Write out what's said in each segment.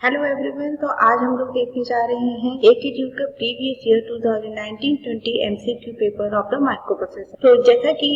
Hello everyone. तो आज हम लोग देखने जा रहे हैं एकेट्यूड का previous year 2019-20 MCQ paper of the micro processor. तो जैसा कि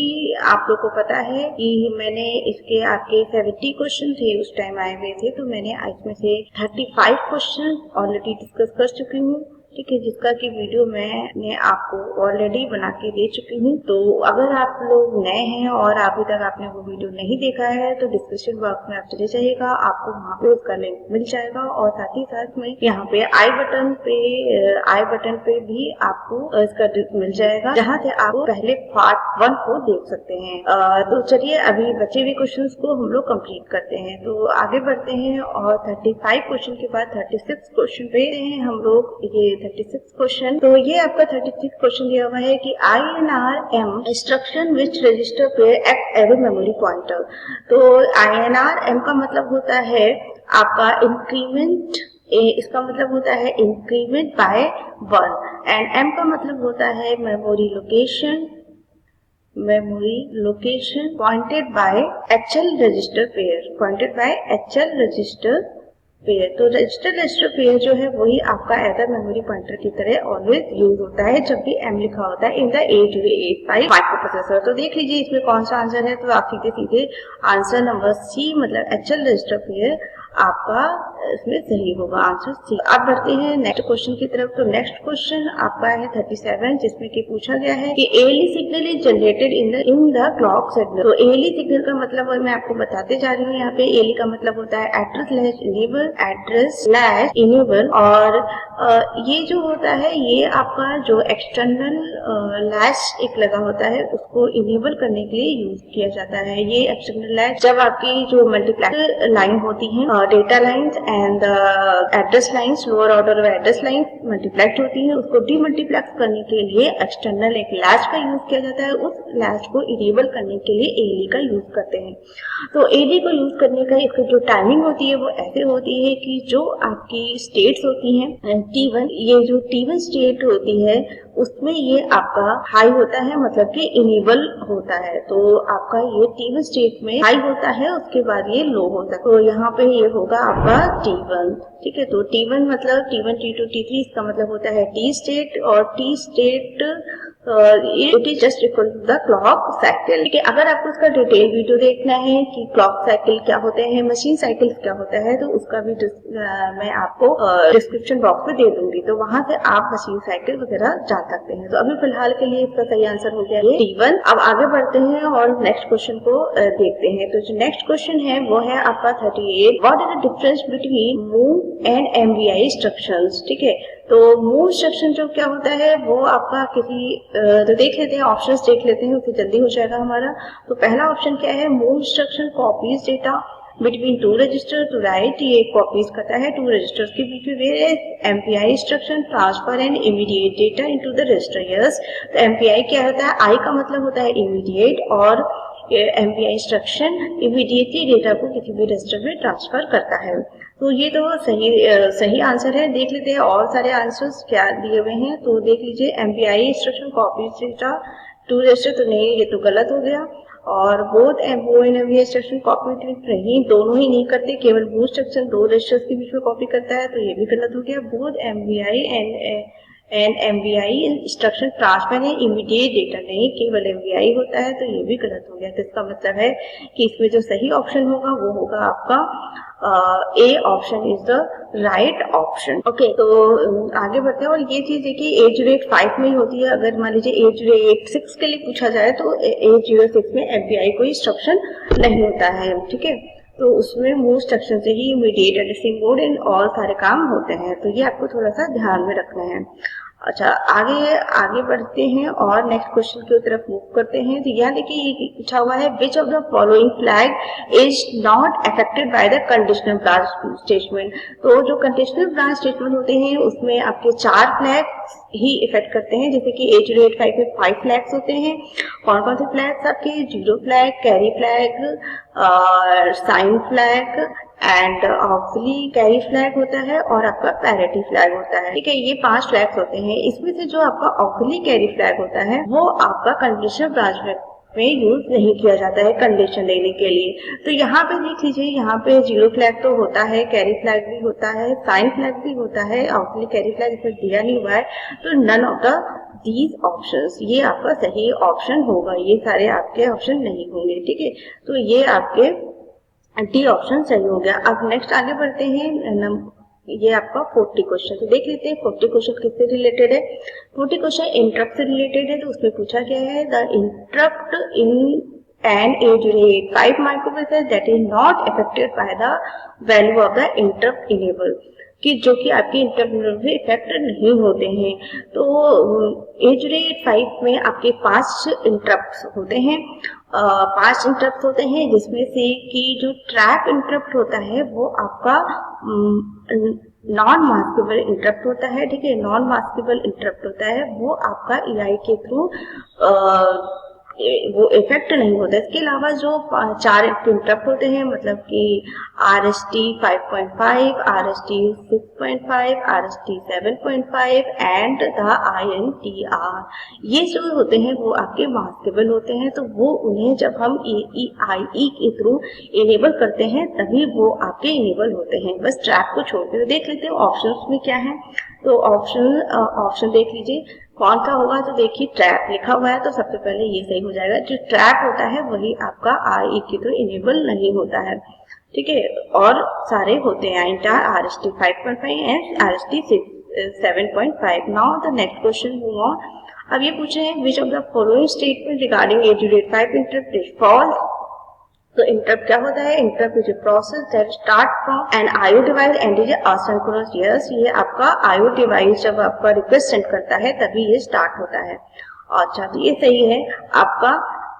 आप लोग को पता है कि मैंने इसके आपके 70 क्वेश्चन थे उस टाइम आए हुए थे, तो मैंने इसमें से 35 क्वेश्चन ऑलरेडी डिस्कस कर चुकी हूँ, ठीक है, जिसका की वीडियो मैं आपको ऑलरेडी बना के दे चुकी हूँ। तो अगर आप लोग नए हैं और अभी तक आपने वो वीडियो नहीं देखा है तो डिस्क्रिप्शन बॉक्स में आप चले जाइएगा, आपको वहाँ पे उसका लिंक मिल जाएगा। और साथ ही साथ में यहाँ पे आई बटन पे भी आपको इसका मिल जाएगा, जहाँ से आप पहले पार्ट 1 को देख सकते हैं। तो चलिए अभी बचे हुए क्वेश्चन को हम लोग कंप्लीट करते हैं। तो आगे बढ़ते हैं और 35 क्वेश्चन के बाद 36 क्वेश्चन पे हैं हम लोग। ये 36 क्वेश्चन, तो ये आपका 36 क्वेश्चन दिया हुआ है कि INRM इंस्ट्रक्शन विच रजिस्टर पे act as a memory pointer. तो INRM का मतलब होता है आपका इंक्रीमेंट, इसका मतलब होता है इंक्रीमेंट बाय 1, एंड M का मतलब होता है memory location pointed bye HL register pair. तो रजिस्टर पेयर जो है वही आपका एज अ मेमोरी पॉइंटर की तरह ऑलवेज यूज होता है जब भी M लिखा होता है इन द 8085 माइक्रो प्रोसेसर। तो देख लीजिए इसमें कौन सा आंसर है। तो आप सीधे आंसर नंबर C मतलब HL रजिस्टर पेयर आपका इसमें सही होगा, आंसर सी। अब बढ़ते हैं नेक्स्ट क्वेश्चन की तरफ। तो नेक्स्ट क्वेश्चन आपका है 37, जिसमें कि पूछा गया है कि ALE signal is generated in the clock signal. तो ALE सिग्नल का मतलब मैं आपको बताते जा रही हूँ। यहाँ पे ALE का मतलब होता है एड्रेस लैच इनेबल, और ये जो होता है ये आपका जो एक्सटर्नल लैच एक लगा होता है उसको इनेबल करने के लिए यूज किया जाता है। ये एक्सटर्नल लैच जब आपकी जो मल्टीप्लेक्स लाइन होती है, data lines and address lines, lower order of address lines multiplex होती है, उसको डीमल्टीप्लेक्स करने के लिए एक्सटर्नल एक लैच का यूज किया जाता है। उस लैच को इनेबल करने के लिए ALE का यूज करते हैं। तो ALE को यूज करने का इसकी जो टाइमिंग होती है वो ऐसे होती है कि जो आपकी स्टेट्स होती हैं T1, ये जो T1 स्टेट होती है उसमें ये आपका हाई होता है, मतलब कि इनेबल होता है। तो आपका ये T1 स्टेट में हाई होता है, उसके बाद ये लो होता है। तो यहाँ पे ये होगा आपका T1, ठीक है। तो T1 मतलब T1, T2, T3, इसका मतलब होता है T स्टेट, और T state it is just equal to the clock cycle, ठीक है। अगर आपको इसका डिटेल वीडियो देखना है कि क्लॉक साइकिल क्या होते हैं, मशीन साइकिल क्या होता है, तो उसका भी मैं आपको डिस्क्रिप्शन बॉक्स में दे दूंगी, तो वहां से आप मशीन साइकिल वगैरह जान सकते हैं। तो अभी फिलहाल के लिए इसका सही आंसर हो गया है T1। अब आगे बढ़ते हैं और नेक्स्ट क्वेश्चन को देखते हैं। तो जो नेक्स्ट क्वेश्चन है वो है आपका 38, what is the difference between move and MVI instructions, ठीक है। तो मूव इंस्ट्रक्शन जो क्या होता है वो आपका तो देख लेते हैं, ऑप्शंस देख लेते हैं, उससे जल्दी हो जाएगा हमारा। तो पहला ऑप्शन क्या है, move instruction copies data between 2 register to right, ये कॉपीज करता है 2 रजिस्टर्स के बीच में। Where MPI instruction transfer and immediate data into the register. Yes, तो MPI क्या होता है, I का मतलब होता है इमीडिएट, और MPI इंस्ट्रक्शन इमीडिएटली डेटा को किसी भी रजिस्टर में ट्रांसफर करता है। तो ये तो सही आंसर है। देख लेते हैं और सारे आंसर्स क्या दिए हुए हैं। तो देख लीजिए, MPI instruction copy data 2 register, तो नहीं, ये तो गलत हो गया। और both MOV and MVI instruction copy नहीं, दोनों ही नहीं करते, केवल मूव इंस्ट्रक्शन 2 रजिस्टर्स के बीच में कॉपी करता है, तो ये भी गलत हो गया। Both MVI and MVI instruction transfer है इमीडिएट डेटा, नहीं, केवल MVI होता है, तो ये भी गलत हो गया। तो इसका मतलब है कि इसमें जो सही ऑप्शन होगा वो होगा आपका A option is the right option. Okay, तो आगे बढ़ते हैं। और ये चीज देखिए A08 में ही होती है। अगर मान लीजिए A08 के लिए पूछा जाए तो A06 में MPI कोई इंस्ट्रक्शन नहीं होता है, ठीक है। तो उसमें मूव इंस्ट्रक्शन से ही इमीडिएट एड्रेसिंग मोड इन और सारे काम होते हैं। तो ये आपको थोड़ा सा ध्यान में रखना है। अच्छा, आगे बढ़ते हैं और नेक्स्ट क्वेश्चन की तरफ मूव करते हैं। तो यहाँ देखिए ये पूछा हुआ है, which of the following flag is not affected by the conditional branch statement. तो जो कंडीशनल ब्रांच स्टेटमेंट होते हैं उसमें आपके 4 फ्लैग्स ही इफेक्ट करते हैं। जैसे कि A08 में 5 फ्लैग्स होते हैं। कौन कौन से फ्लैग्स आपके, 0 flag, carry flag, sign flag and auxiliary carry flag होता है, और आपका पैरिटी फ्लैग होता है, ठीक है। ये 5 फ्लैग्स होते हैं। इसमें से जो आपका ऑक्सिलरी कैरी फ्लैग होता है वो आपका कंडीशनल ब्रांच में यूज नहीं किया जाता है कंडीशन देने के लिए। तो यहाँ पे देख लीजिए, यहाँ पे जीरो फ्लैग तो होता है, कैरी फ्लैग भी होता है, साइन फ्लैग भी होता है, ऑब्वियसली कैरी फ्लैग इसमें दिया नहीं हुआ है, तो none of the these options, ये आपका सही ऑप्शन होगा, ये सारे आपके ऑप्शन नहीं होंगे, ठीक है। तो ये आपके डी ऑप्शन सही हो गया। अब नेक्स्ट आगे बढ़ते हैं, ये आपका 40 क्वेश्चन, तो देख लेते हैं 40 क्वेश्चन किससे रिलेटेड है। 40 क्वेश्चन इंटरप्ट से रिलेटेड है, तो उसमें पूछा गया है the interrupt in an 808 microprocessor that is not affected by the value of the interrupt enable, कि जो कि आपके इंटरप्ट से इफेक्ट नहीं होते हैं। तो 808 में आपके 5 इंटरप्ट होते हैं, 5 इंटरप्ट होते हैं, जिसमें से कि जो ट्रैप इंटरप्ट होता है वो आपका नॉन मास्केबल इंटरप्ट होता है, ठीक है। नॉन मास्केबल इंटरप्ट होता है वो आपका EI के थ्रू वो इफेक्ट नहीं होता। इसके अलावा जो 4 इंटरप्ट होते हैं, मतलब कि RST 5.5, RST 6.5, RST 7.5 and the INTR, ये जो होते हैं वो आपके मास्केबल होते हैं। तो वो उन्हें जब हम EIE के थ्रू इनेबल करते हैं तभी वो आपके इनेबल होते हैं, बस ट्रैप को छोड़ के। तो देख लेते हैं ऑप्शंस में क्या है। तो ऑप्शन देख लीजिए कौन सा होगा। तो देखिए ट्रैप लिखा हुआ है, तो सबसे पहले ये सही हो जाएगा। जो ट्रैप होता है वही आपका IE के थ्रू इनेबल नहीं होता है, ठीक है। और सारे होते हैं inter RST 5.5 and RST 7.5। Now the next question move on. अब ये पूछ रहे हैं which of the following statement regarding 808 interrupt is false. तो इंटरप्ट क्या होता है? Interrupt is a process that start from an IO device and is asynchronous. Yes, ये आपका IO डिवाइस जब आपका रिक्वेस्ट सेंड करता है तभी ये स्टार्ट होता है। अच्छा, तो ये सही है आपका।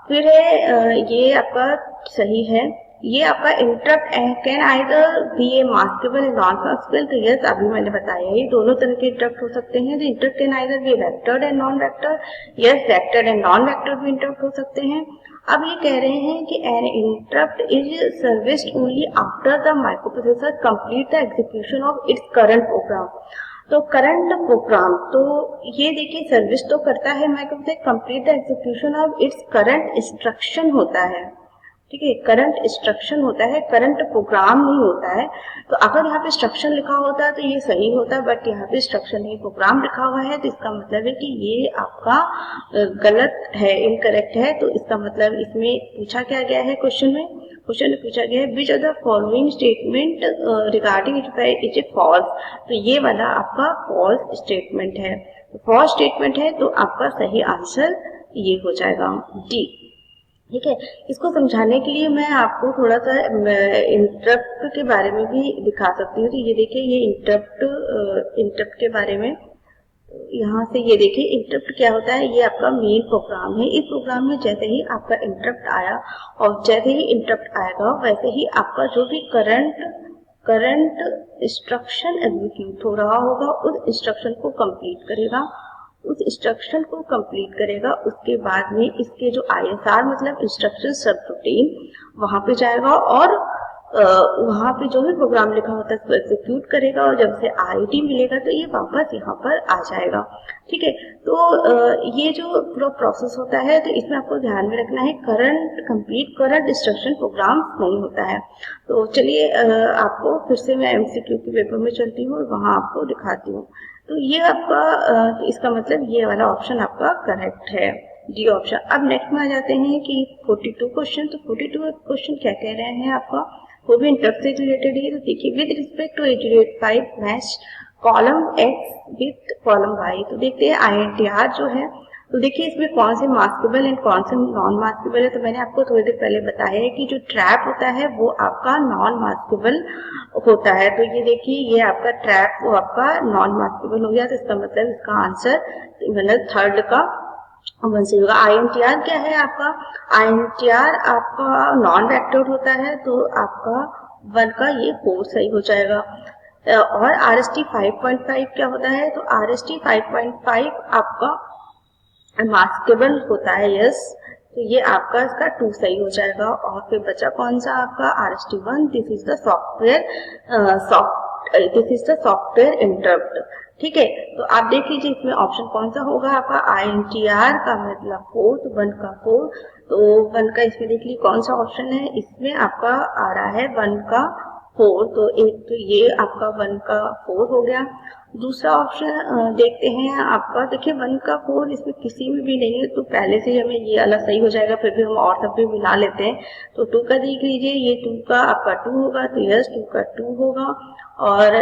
फिर है ये आपका सही है। ये आपका interrupt can either be a maskable and non maskable. तो यस, अभी मैंने बताया ये दोनों तरह के इंटरप्ट हो सकते हैं। तो interrupt can either be vectored and non vector. Yes, vectored and non vectored भी इंटरप्ट हो सकते हैं। अब ये कह रहे हैं कि an interrupt is serviced only after the microprocessor complete the execution of its current program. तो करंट प्रोग्राम, तो ये देखिए सर्विस तो करता है microprocessor, complete the execution of its current instruction होता है, ठीक है। करंट इंस्ट्रक्शन होता है, करंट प्रोग्राम नहीं होता है। तो अगर यहाँ पे इंस्ट्रक्शन लिखा होता है तो ये सही होता है, बट यहाँ पे इंस्ट्रक्शन नहीं प्रोग्राम लिखा हुआ है, तो इसका मतलब है कि ये आपका गलत है, इनकरेक्ट है। तो इसका मतलब इसमें पूछा क्या गया है क्वेश्चन में पूछा गया है which of the following statement regarding it is false. तो ये वाला आपका फॉल्स स्टेटमेंट है। फॉल्स स्टेटमेंट है तो आपका सही आंसर ये हो जाएगा डी, ठीक है। इसको समझाने के लिए मैं आपको थोड़ा सा इंटरप्ट के बारे में भी दिखा सकती हूँ। तो ये देखिए, ये इंटरप्ट के बारे में यहाँ से ये देखिए इंटरप्ट क्या होता है। ये आपका मेन प्रोग्राम है। इस प्रोग्राम में जैसे ही आपका इंटरप्ट आया और जैसे ही इंटरप्ट आएगा वैसे ही आपका जो भी करंट इंस्ट्रक्शन एग्जीक्यूट हो रहा होगा उस इंस्ट्रक्शन को कंप्लीट करेगा, उसके बाद में इसके जो ISR मतलब इंस्ट्रक्शन सब रूटीन वहां पे जाएगा और वहां पे जो भी प्रोग्राम लिखा होता है उसको एग्जीक्यूट करेगा और जब से ID मिलेगा तो ये वापस यहाँ पर आ जाएगा, ठीक है। तो ये जो पूरा प्रोसेस होता है तो इसमें आपको ध्यान में रखना है करंट इंस्ट्रक्शन प्रोग्राम नहीं होता है। तो चलिए आपको फिर से मैं MCQ के पेपर में चलती हूँ और वहां आपको दिखाती हूँ। तो ये आपका तो इसका मतलब ये वाला ऑप्शन आपका करेक्ट है, डी ऑप्शन। अब नेक्स्ट में आ जाते हैं कि 42 क्वेश्चन। तो 42 क्वेश्चन क्या कह रहे हैं आपका, वो भी इंटरप्ट से रिलेटेड है। तो देखिए with respect to 808 match column X with column Y। तो देखते हैं INTR जो है, तो देखिए इसमें कौन से मास्केबल एंड कौन से नॉन मास्केबल है। तो मैंने आपको थोड़ी देर पहले बताया है कि जो ट्रैप होता है वो आपका नॉन मास्केबल होता है। तो ये देखिए ये आपका ट्रैप वो आपका नॉन मास्केबल हो गया। तो इसका मतलब इसका आंसर मतलब थर्ड का 1 से होगा। INTR क्या है आपका, INTR आपका नॉन वेक्टर्ड होता है, तो आपका 1 का ये 4 सही हो जाएगा। और RST 5.5 क्या होता है, तो RST 5.5 आपका मास्केबल होता है, यस। तो ये आपका इसका 2 सही हो जाएगा। और फिर बचा कौन सा आपका RST 1, this is the software interrupt, ठीक है। तो आप देख लीजिए इसमें ऑप्शन कौन सा होगा आपका, INTR का मतलब 4, तो 1 का 4, तो 1 का इसमें देख लीजिए कौन सा ऑप्शन है, इसमें आपका आ रहा है 1 का 4, तो एक तो ये आपका 1 का 4 हो गया। दूसरा ऑप्शन देखते हैं आपका, देखिए 1 का 4 इसमें किसी में भी नहीं है, तो पहले से हमें ये अलग सही हो जाएगा, फिर भी हम और सब भी मिला लेते हैं। तो 2 का देख लीजिए, ये 2 का आपका 2 होगा, तो यस 2 का 2 होगा। और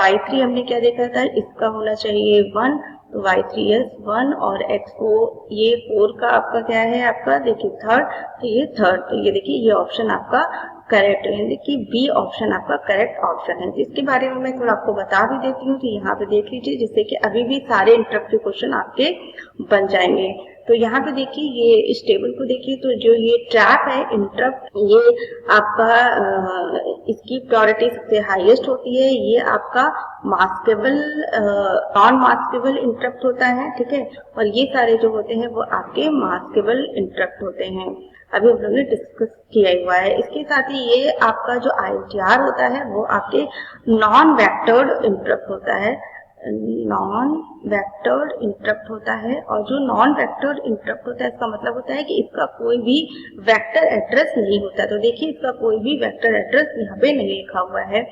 y3 हमने क्या देखा था, इसका होना चाहिए 1, तो y3 यस 1, और x4 ये 4 का आपका क्या है, आपका देखिए थर्ड, तो ये थर्ड, तो ये देखिए ये ऑप्शन आपका करेक्ट है, देखिए बी ऑप्शन आपका करेक्ट ऑप्शन है। इसके बारे में मैं थोड़ा आपको बता भी देती हूँ, तो यहाँ पे देख लीजिए, जिससे कि अभी भी सारे इंटरप्ट क्वेश्चन आपके बन जाएंगे। तो यहाँ पे देखिए ये इस टेबल को देखिए, तो जो ये ट्रैप है इंटरप्ट, ये आपका इसकी प्रायोरिटी सबसे हाईएस्ट होती है, ये आपका मास्केबल नॉन मास्केबल इंटरप्ट होता है, ठीक है, और ये सारे जो होते हैं वो आपके मास्केबल इंटरप्ट होते हैं, अभी हम लोग ने डिस्कस किया हुआ है। इसके साथ ही ये आपका जो INTR होता है वो आपके नॉन वेक्टर्ड इंटरप्ट होता है, नॉन वेक्टर्ड इंटरप्ट होता है। और जो नॉन वेक्टर्ड इंटरप्ट होता है इसका मतलब होता है कि इसका कोई भी वेक्टर एड्रेस नहीं होता, तो देखिए इसका कोई भी वेक्टर एड्रेस यहाँ पे नहीं लिखा हुआ है,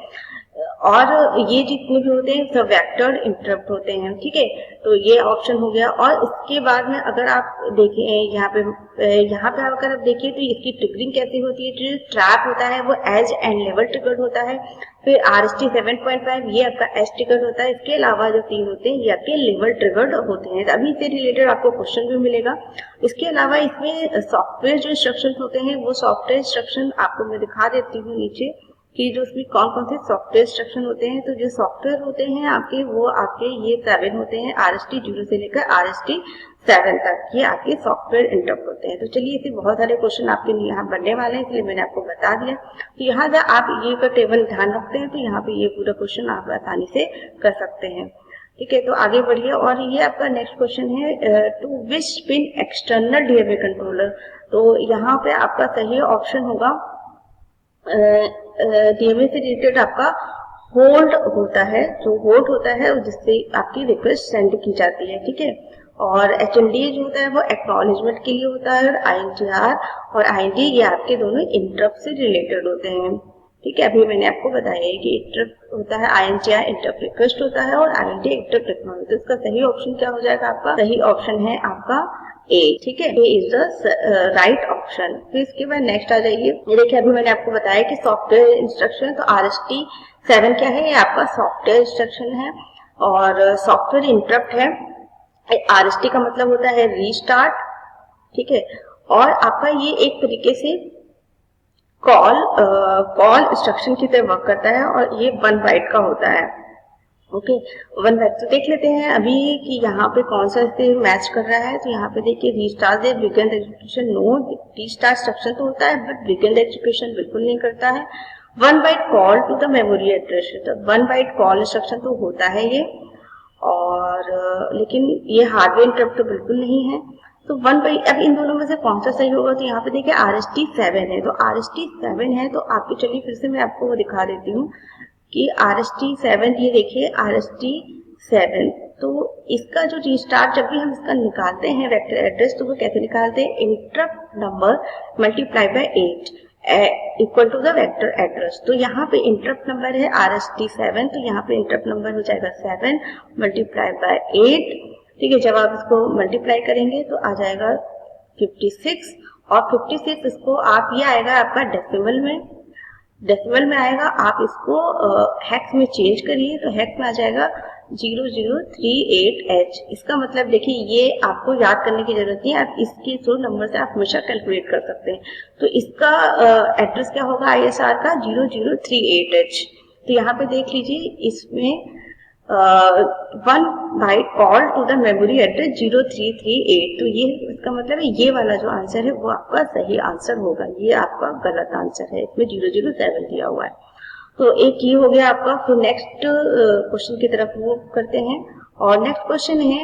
और ये जितने भी होते हैं सब वेक्टर्ड इंटरप्ट होते हैं, ठीक है, तो ये ऑप्शन हो गया। और इसके बाद में अगर आप देखें यहाँ पे अगर आप देखिए तो इसकी ट्रिगरिंग कैसी होती है, जो ट्रैप होता है वो एज एंड लेवल ट्रिगर्ड होता है, फिर RST 7.5 ये आपका एज ट्रिगर्ड होता है, इसके अलावा जो 3 होते हैं ये आपके लेवल ट्रिगर्ड होते हैं। अभी इससे रिलेटेड आपको क्वेश्चन भी मिलेगा। इसके अलावा इसमें सॉफ्टवेयर जो इंस्ट्रक्शन होते हैं वो सॉफ्टवेयर इंस्ट्रक्शन आपको मैं दिखा देती हूँ नीचे कि जो उसमें कौन कौन से सॉफ्टवेयर इंस्ट्रक्शन होते हैं। तो जो सॉफ्टवेयर होते हैं आपके वो आपके ये 7 होते हैं, RST 0 से लेकर RST 7 तक, ये आपके सॉफ्टवेयर इंटरप्ट होते हैं। तो चलिए इसे बहुत सारे क्वेश्चन आपके लिए यहाँ बनने वाले हैं, इसलिए मैंने आपको बता दिया। तो यहाँ से आप ये का टेबल ध्यान रखते हैं तो यहाँ पे ये पूरा क्वेश्चन आप आसानी से कर सकते हैं, ठीक है। तो आगे बढ़िए, और ये आपका नेक्स्ट क्वेश्चन है, to which pin external DMA controller. तो यहाँ पे आपका सही ऑप्शन होगा DMA से रिलेटेड आपका होल्ड होता है, जो होल्ड होता है जिससे आपकी रिक्वेस्ट सेंड की जाती है, ठीक है। और HMD जो होता है वो एक्नॉलेजमेंट के लिए होता है, और INTR और IND ये आपके दोनों इंटरप्ट से रिलेटेड होते हैं, ठीक है। अभी मैंने आपको बताया है कि इंटरप्ट होता है INTR इंटरप्ट रिक्वेस्ट होता है, और IND इंटरप्ट एक्नॉलेजमेंट। तो इसका सही ऑप्शन क्या हो जाएगा, आपका सही ऑप्शन है आपका A, ठीक है, A is the right option. फिर इसके बाद नेक्स्ट आ जाइए, ये देखिए अभी मैंने आपको बताया कि सॉफ्टवेयर इंस्ट्रक्शन, तो RST 7 क्या है, ये आपका सॉफ्टवेयर इंस्ट्रक्शन है, और सॉफ्टवेयर इंटरप्ट है। RST का मतलब होता है रीस्टार्ट, ठीक है, और आपका ये एक तरीके से कॉल इंस्ट्रक्शन की तरह वर्क करता है, और ये 1 बाइट का होता है, ओके 1 बाइट। तो देख लेते हैं अभी कि यहाँ पे कौन सा इससे मैच कर रहा है। तो यहाँ पे देखिए restart they begin the execution, no restart instruction तो होता है बट बिगिन द एग्जीक्यूशन बिल्कुल नहीं करता है। 1 byte call to the memory address, तो 1 बाइट कॉल इंस्ट्रक्शन तो होता है ये, और लेकिन ये हार्डवेयर इंटरप्ट तो बिल्कुल नहीं है। तो 1 बाइट, अब इन दोनों में से कौन सा सही होगा, तो यहाँ पे देखिए RST 7 है, तो RST 7 है, तो आपके चलिए फिर से मैं आपको वो दिखा देती हूँ कि RST 7, ये देखिए RST 7, तो इसका जो रीस्टार्ट जब भी हम इसका निकालते हैं वेक्टर एड्रेस, तो वो कैसे निकालते हैं, interrupt number multiply by 8 equal to the vector address. तो यहाँ पे इंटरप्ट नंबर है RST 7, तो यहाँ पे इंटरप्ट नंबर हो जाएगा 7 मल्टीप्लाई बाय 8, ठीक है। जब आप इसको मल्टीप्लाई करेंगे तो आ जाएगा 56, और 56 इसको आप, ये आएगा आपका डेसिमल में आएगा, आप इसको हेक्स में चेंज करिए, तो हेक्स में आ जाएगा 0038H। इसका मतलब देखिए ये आपको याद करने की जरूरत नहीं है, आप इसके थ्रू नंबर से आप हमेशा कैलकुलेट कर सकते हैं। तो इसका एड्रेस क्या होगा ISR का 0038H। तो यहाँ पे देख लीजिए इसमें 1 byte call to the memory address 0338, तो ये इसका मतलब है ये वाला जो आंसर है वो आपका सही आंसर होगा, ये आपका गलत आंसर है, इसमें 007 दिया हुआ है। तो एक ये हो गया आपका। फिर नेक्स्ट क्वेश्चन की तरफ मूव करते हैं, और नेक्स्ट क्वेश्चन है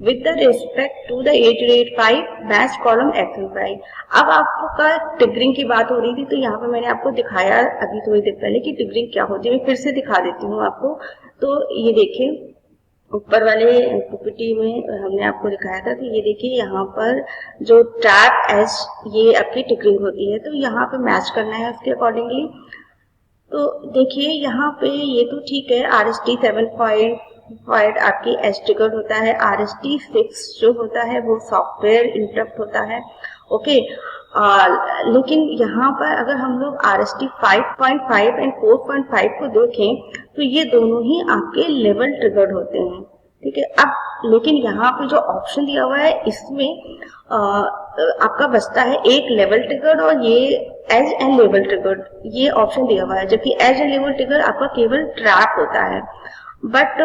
with the respect to the 8085 match column X5। अब आपका ट्रिगरिंग की बात हो रही थी, तो यहाँ पे मैंने आपको दिखाया अभी थोड़ी देर पहले कि ट्रिगरिंग क्या होती है, मैं फिर से दिखा देती हूँ आपको। तो ये देखिए ऊपर वाले पीपीटी में हमने आपको दिखाया था। तो ये देखिए यहाँ पर जो ट्रैप एज ये आपकी टिकरिंग होती है, तो यहाँ पे मैच करना है उसके अकॉर्डिंगली। तो देखिए यहाँ पे ये तो ठीक है, RST 7.5 आपकी एज ट्रिगर्ड होता है। RST 6 जो होता है वो सॉफ्टवेयर इंटरप्ट होता है। ओके, लेकिन यहाँ पर अगर हम लोग RST 5.5 एंड 4.5 को देखें तो ये दोनों ही आपके लेवल ट्रिगर्ड होते हैं। ठीक है, अब लेकिन यहाँ पे जो ऑप्शन दिया हुआ है इसमें आपका बचता है एक लेवल ट्रिगर्ड और ये एज एंड लेवल ट्रिगर्ड, ये ऑप्शन दिया हुआ है। जबकि एज एंड लेवल ट्रिगर आपका केवल ट्रैप होता है। बट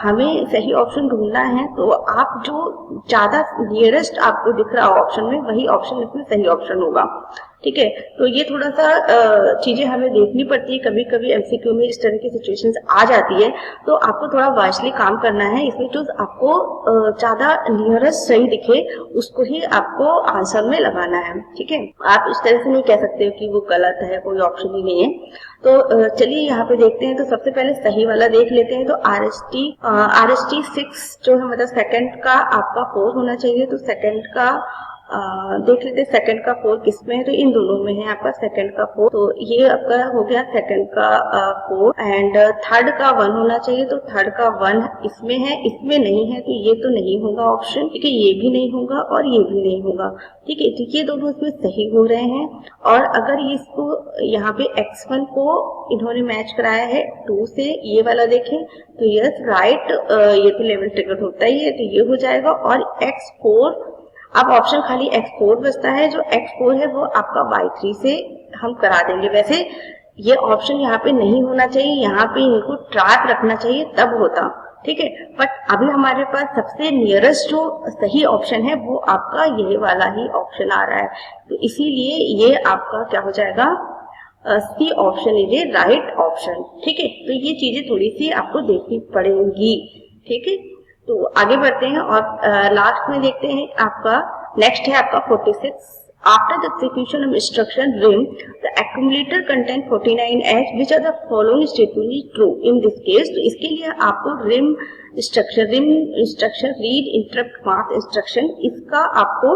हमें सही ऑप्शन ढूंढना है, तो आप जो ज्यादा नियरेस्ट आपको दिख रहा हो ऑप्शन में, वही ऑप्शन इसमें सही ऑप्शन होगा। ठीक है, तो ये थोड़ा सा चीजें हमें देखनी पड़ती है। कभी कभी एमसीक्यू में इस तरह की सिचुएशंस आ जाती है, तो आपको थोड़ा वाइजली काम करना है। इसमें जो आपको ज्यादा नियरेस्ट सही दिखे उसको ही आपको आंसर में लगाना है। ठीक है, आप इस तरह से नहीं कह सकते हो कि वो गलत है, कोई ऑप्शन ही नहीं है। तो चलिए यहाँ पे देखते हैं। तो सबसे पहले सही वाला देख लेते हैं। तो RST 6 जो है, मतलब सेकंड का आपका 4 होना चाहिए। तो सेकंड का देख लेते हैं सेकंड का 4 किस में है। तो इन दोनों में है आपका सेकंड का 4। तो ये आपका हो गया सेकंड का 4 एंड थर्ड का 1 होना चाहिए। तो थर्ड का 1 इसमें है, इसमें नहीं है, तो ये तो नहीं होगा ऑप्शन। ठीक है, ये भी नहीं होगा और ये भी नहीं होगा। ठीक है, तो ये दोनों इसमें सही हो रहे हैं। और अगर ये इसको यहाँ पे X1 को इन्होंने मैच कराया है 2 से, ये वाला देखें तो यस राइट, ये तो लेवल ट्रिगर होता ही है, तो ये हो जाएगा। और X4, अब ऑप्शन खाली X4 बचता है। जो X4 है वो आपका Y3 से हम करा देंगे। वैसे ये ऑप्शन यहाँ पे नहीं होना चाहिए, यहाँ पे इनको ट्रैप रखना चाहिए तब होता। ठीक है, बट अभी हमारे पास सबसे नियरेस्ट जो सही ऑप्शन है वो आपका ये वाला ही ऑप्शन आ रहा है। तो इसीलिए ये आपका क्या हो जाएगा, C option is a right option. ठीक है, तो ये चीजें थोड़ी सी आपको देखनी पड़ेंगी। ठीक है, तो आगे बढ़ते हैं और लास्ट में देखते हैं आपका नेक्स्ट है आपका 46। After the execution of instruction RIM the accumulator content 49H which are the following statement is true in this case. तो इसके लिए आपको RIM instruction read interrupt mark instruction, इसका आपको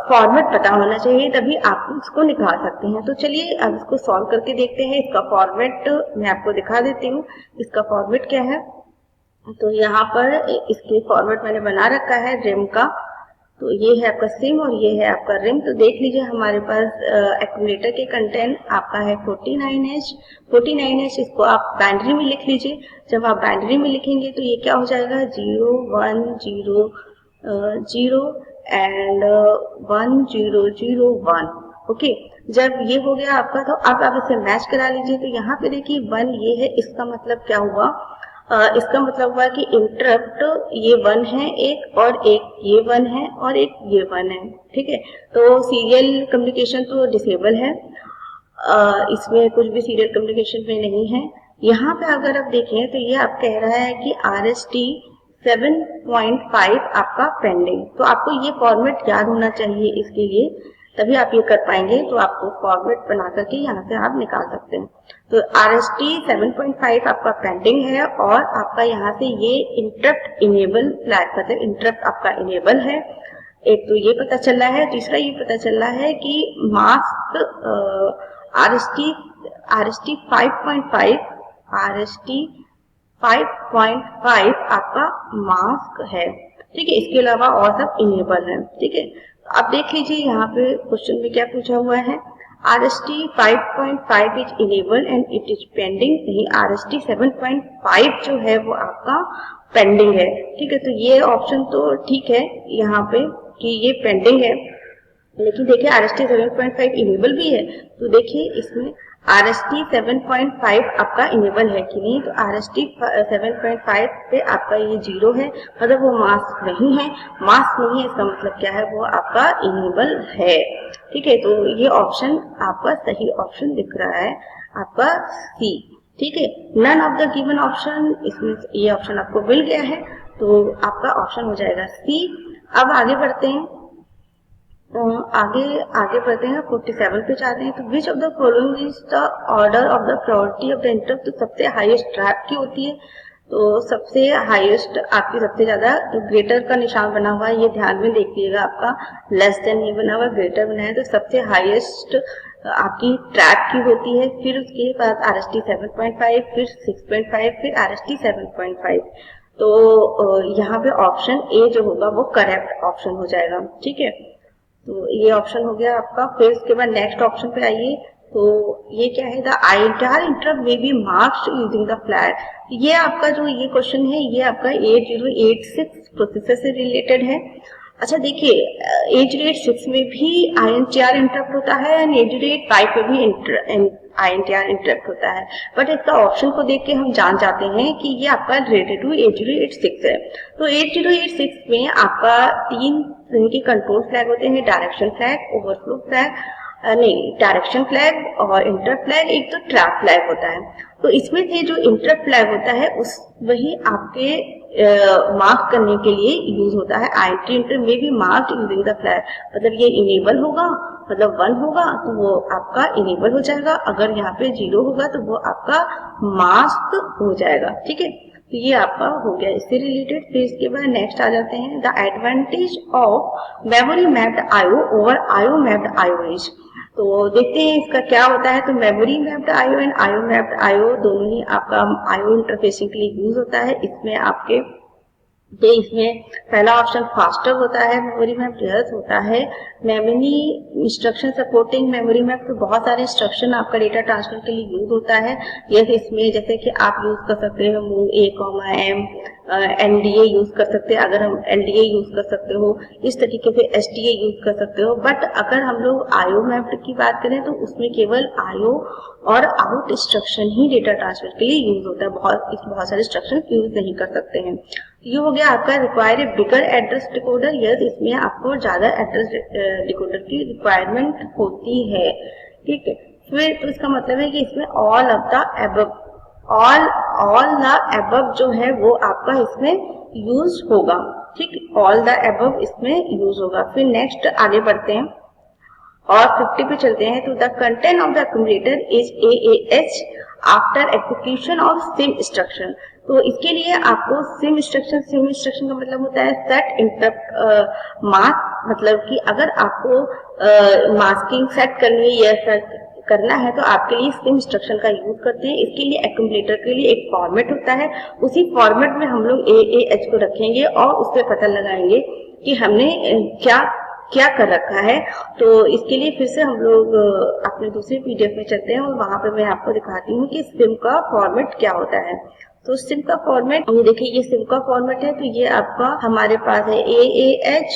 फॉर्मेट पता होना चाहिए, तभी आप इसको निकाल सकते हैं। तो चलिए अब इसको सॉल्व करके देखते हैं। इसका फॉर्मेट मैं आपको दिखा देती हूँ। इसका फॉर्मेट क्या है, तो यहाँ पर इसके फॉर्मेट मैंने बना रखा है रिम का। तो ये है आपका सिम और ये है आपका रिम। तो देख लीजिए हमारे पास एक्यूमुलेटर के कंटेंट आपका है 49H। इसको आप बाइनरी में लिख लीजिए। जब आप बाइनरी में लिखेंगे तो ये क्या हो जाएगा, 0 1 0 0 एंड 1 0 0 1। ओके, जब ये हो गया आपका, तो अब आप इसे मैच करा लीजिए। तो यहाँ पे देखिए 1 ये है, इसका मतलब क्या हुआ, इसका मतलब हुआ कि इंटरप्ट ये 1 है एक, और एक ये 1 है और एक ये 1 है। ठीक है, तो सीरियल कम्युनिकेशन तो डिसेबल है, इसमें कुछ भी सीरियल कम्युनिकेशन में नहीं है। यहाँ पे अगर आप देखें तो ये आप कह रहा है कि RST 7.5 आपका पेंडिंग। तो आपको ये फॉर्मेट याद होना चाहिए इसके लिए, तभी आप ये कर पाएंगे। तो आपको फॉर्मेट बना करके यहाँ से आप निकाल सकते हैं। तो RST 7.5 आपका पेंडिंग है और आपका यहाँ से ये इंटरप्ट इनेबल फ्लैग, मतलब इंटरप्ट आपका इनेबल है। एक तो ये पता चल रहा है, तीसरा ये पता चल रहा है कि मास्क RST 5.5 आपका मास्क है। ठीक है, इसके अलावा और सब इनेबल है। ठीक है, अब देख लीजिए यहाँ पे क्वेश्चन में क्या पूछा हुआ है, RST 5.5 is enable and it is pending. नहीं, RST 7.5 जो है वो आपका पेंडिंग है। ठीक है, तो ये ऑप्शन तो ठीक है यहाँ पे कि ये पेंडिंग है, लेकिन देखिए RST 7.5 इनेबल भी है। तो देखिए इसमें RST 7.5 आपका इनेबल है कि नहीं, तो RST 7.5 पे आपका ये 0 है, मतलब वो मास्क नहीं है। मास्क नहीं है इसका मतलब क्या है, वो आपका इनेबल है। ठीक है, तो ये ऑप्शन आपका सही ऑप्शन दिख रहा है आपका सी। ठीक है, none of the given option, इसमें ये ऑप्शन आपको मिल गया है, तो आपका ऑप्शन हो जाएगा सी। अब आगे बढ़ते हैं, आगे बढ़ते हैं 47 पे जाते हैं। तो विच of the following is the order of the priority of the interrupt. तो सबसे हाईएस्ट ट्रैप की होती है, तो सबसे हाईएस्ट आपकी सबसे ज्यादा जो ग्रेटर का निशान बना हुआ है ये ध्यान में देखिएगा, आपका लेस देन नहीं बना हुआ, ग्रेटर बना है, तो सबसे हाईएस्ट आपकी ट्रैप की होती है, फिर उसके बाद RST 7.5, फिर 6.5, फिर RST 7.5। तो यहाँ पे ऑप्शन ए जो होगा वो करेक्ट ऑप्शन हो जाएगा, ठीक है। तो ये ऑप्शन हो गया आपका। फिर उसके बाद नेक्स्ट ऑप्शन पे आइए, तो ये क्या है, the entire interrupt may be marked using the flag. ये आपका जो ये क्वेश्चन है ये आपका 8086 प्रोसेसर से रिलेटेड है। अच्छा देखिए, 8086 में भी INTR इंटरप्ट होता है एंड 8085 में भी INTR इंटरप्ट होता है, बट इसका ऑप्शन को देख के हम जान जाते हैं कि ये आपका रिलेटेड टू 8086 है। तो 8086 में आपका 3 तरह के कंट्रोल फ्लैग होते हैं, डायरेक्शन फ्लैग, ओवरफ्लो फ्लैग, नहीं डायरेक्शन फ्लैग और इंटर फ्लैग, एक तो ट्रैप फ्लैग होता है। तो इसमें से जो इंटर फ्लैग होता है उस वही आपके मार्क करने के लिए यूज होता है। INT इंटर में भी मार्क्ड यूजिंग द फ्लैग, मतलब ये इनेबल होगा, मतलब 1 होगा तो वो आपका इनेबल हो जाएगा, अगर यहाँ पे 0 होगा तो वो आपका मास्क हो जाएगा, ठीक है। तो ये आपका हो गया इससे रिलेटेड। फिर इसके बाद नेक्स्ट आ जाते हैं, the advantage of memory mapped IO over IO mapped IOH। तो देखते हैं इसका क्या होता है। तो memory mapped IO and IO mapped IO दोनों ही आपका IO इंटरफेसिंग के लिए यूज होता है। इसमें आपके इसमें पहला ऑप्शन फास्टर होता है, मेमोरी मैप जल्द होता है। Memory instruction supporting memory map, तो बहुत सारे इंस्ट्रक्शन आपका डेटा ट्रांसफर के लिए यूज होता है। ये इसमें जैसे कि आप यूज कर सकते हो move A, M, NDA use कर सकते हैं, अगर हम LDA यूज कर सकते हो, इस तरीके से STA यूज कर सकते हो। बट अगर हम लोग IO मैप की बात करें तो उसमें केवल IO और आउट इंस्ट्रक्शन ही डेटा ट्रांसफर के लिए यूज होता है, बहुत सारे इंस्ट्रक्शन यूज नहीं कर सकते हैं। ये हो गया आपका रिक्वायर बिगर एड्रेस डिकोडर। यस, इसमें आपको ज्यादा एड्रेस डिकोडर की रिक्वायरमेंट होती है, ठीक है। फिर तो इसका मतलब है कि इसमें all of the above, all the above जो है वो आपका इसमें यूज होगा, ठीक, ऑल द एबव इसमें यूज होगा। फिर नेक्स्ट आगे बढ़ते हैं और 50 पे चलते हैं। तो the content of the accumulator is AAH after execution of SIM instruction. तो इसके लिए आपको सिम इंस्ट्रक्शन का मतलब होता है सेट इंटरप्ट मास्क, मतलब कि अगर आपको मास्किंग सेट करनी है या सेट करना है तो आपके लिए सिम इंस्ट्रक्शन का यूज करते हैं। इसके लिए एक्यूमुलेटर के लिए एक फॉर्मेट होता है, उसी फॉर्मेट में हम लोग AAH को रखेंगे और उससे पता लगाएंगे कि हमने क्या कर रखा है। तो इसके लिए फिर से हम लोग अपने दूसरे PDF में चलते हैं और वहां पे मैं आपको दिखाती हूँ कि सिम का फॉर्मेट क्या होता है। तो सिम का फॉर्मेट, ये देखिए ये सिम का फॉर्मेट है। तो ये आपका हमारे पास है AAH,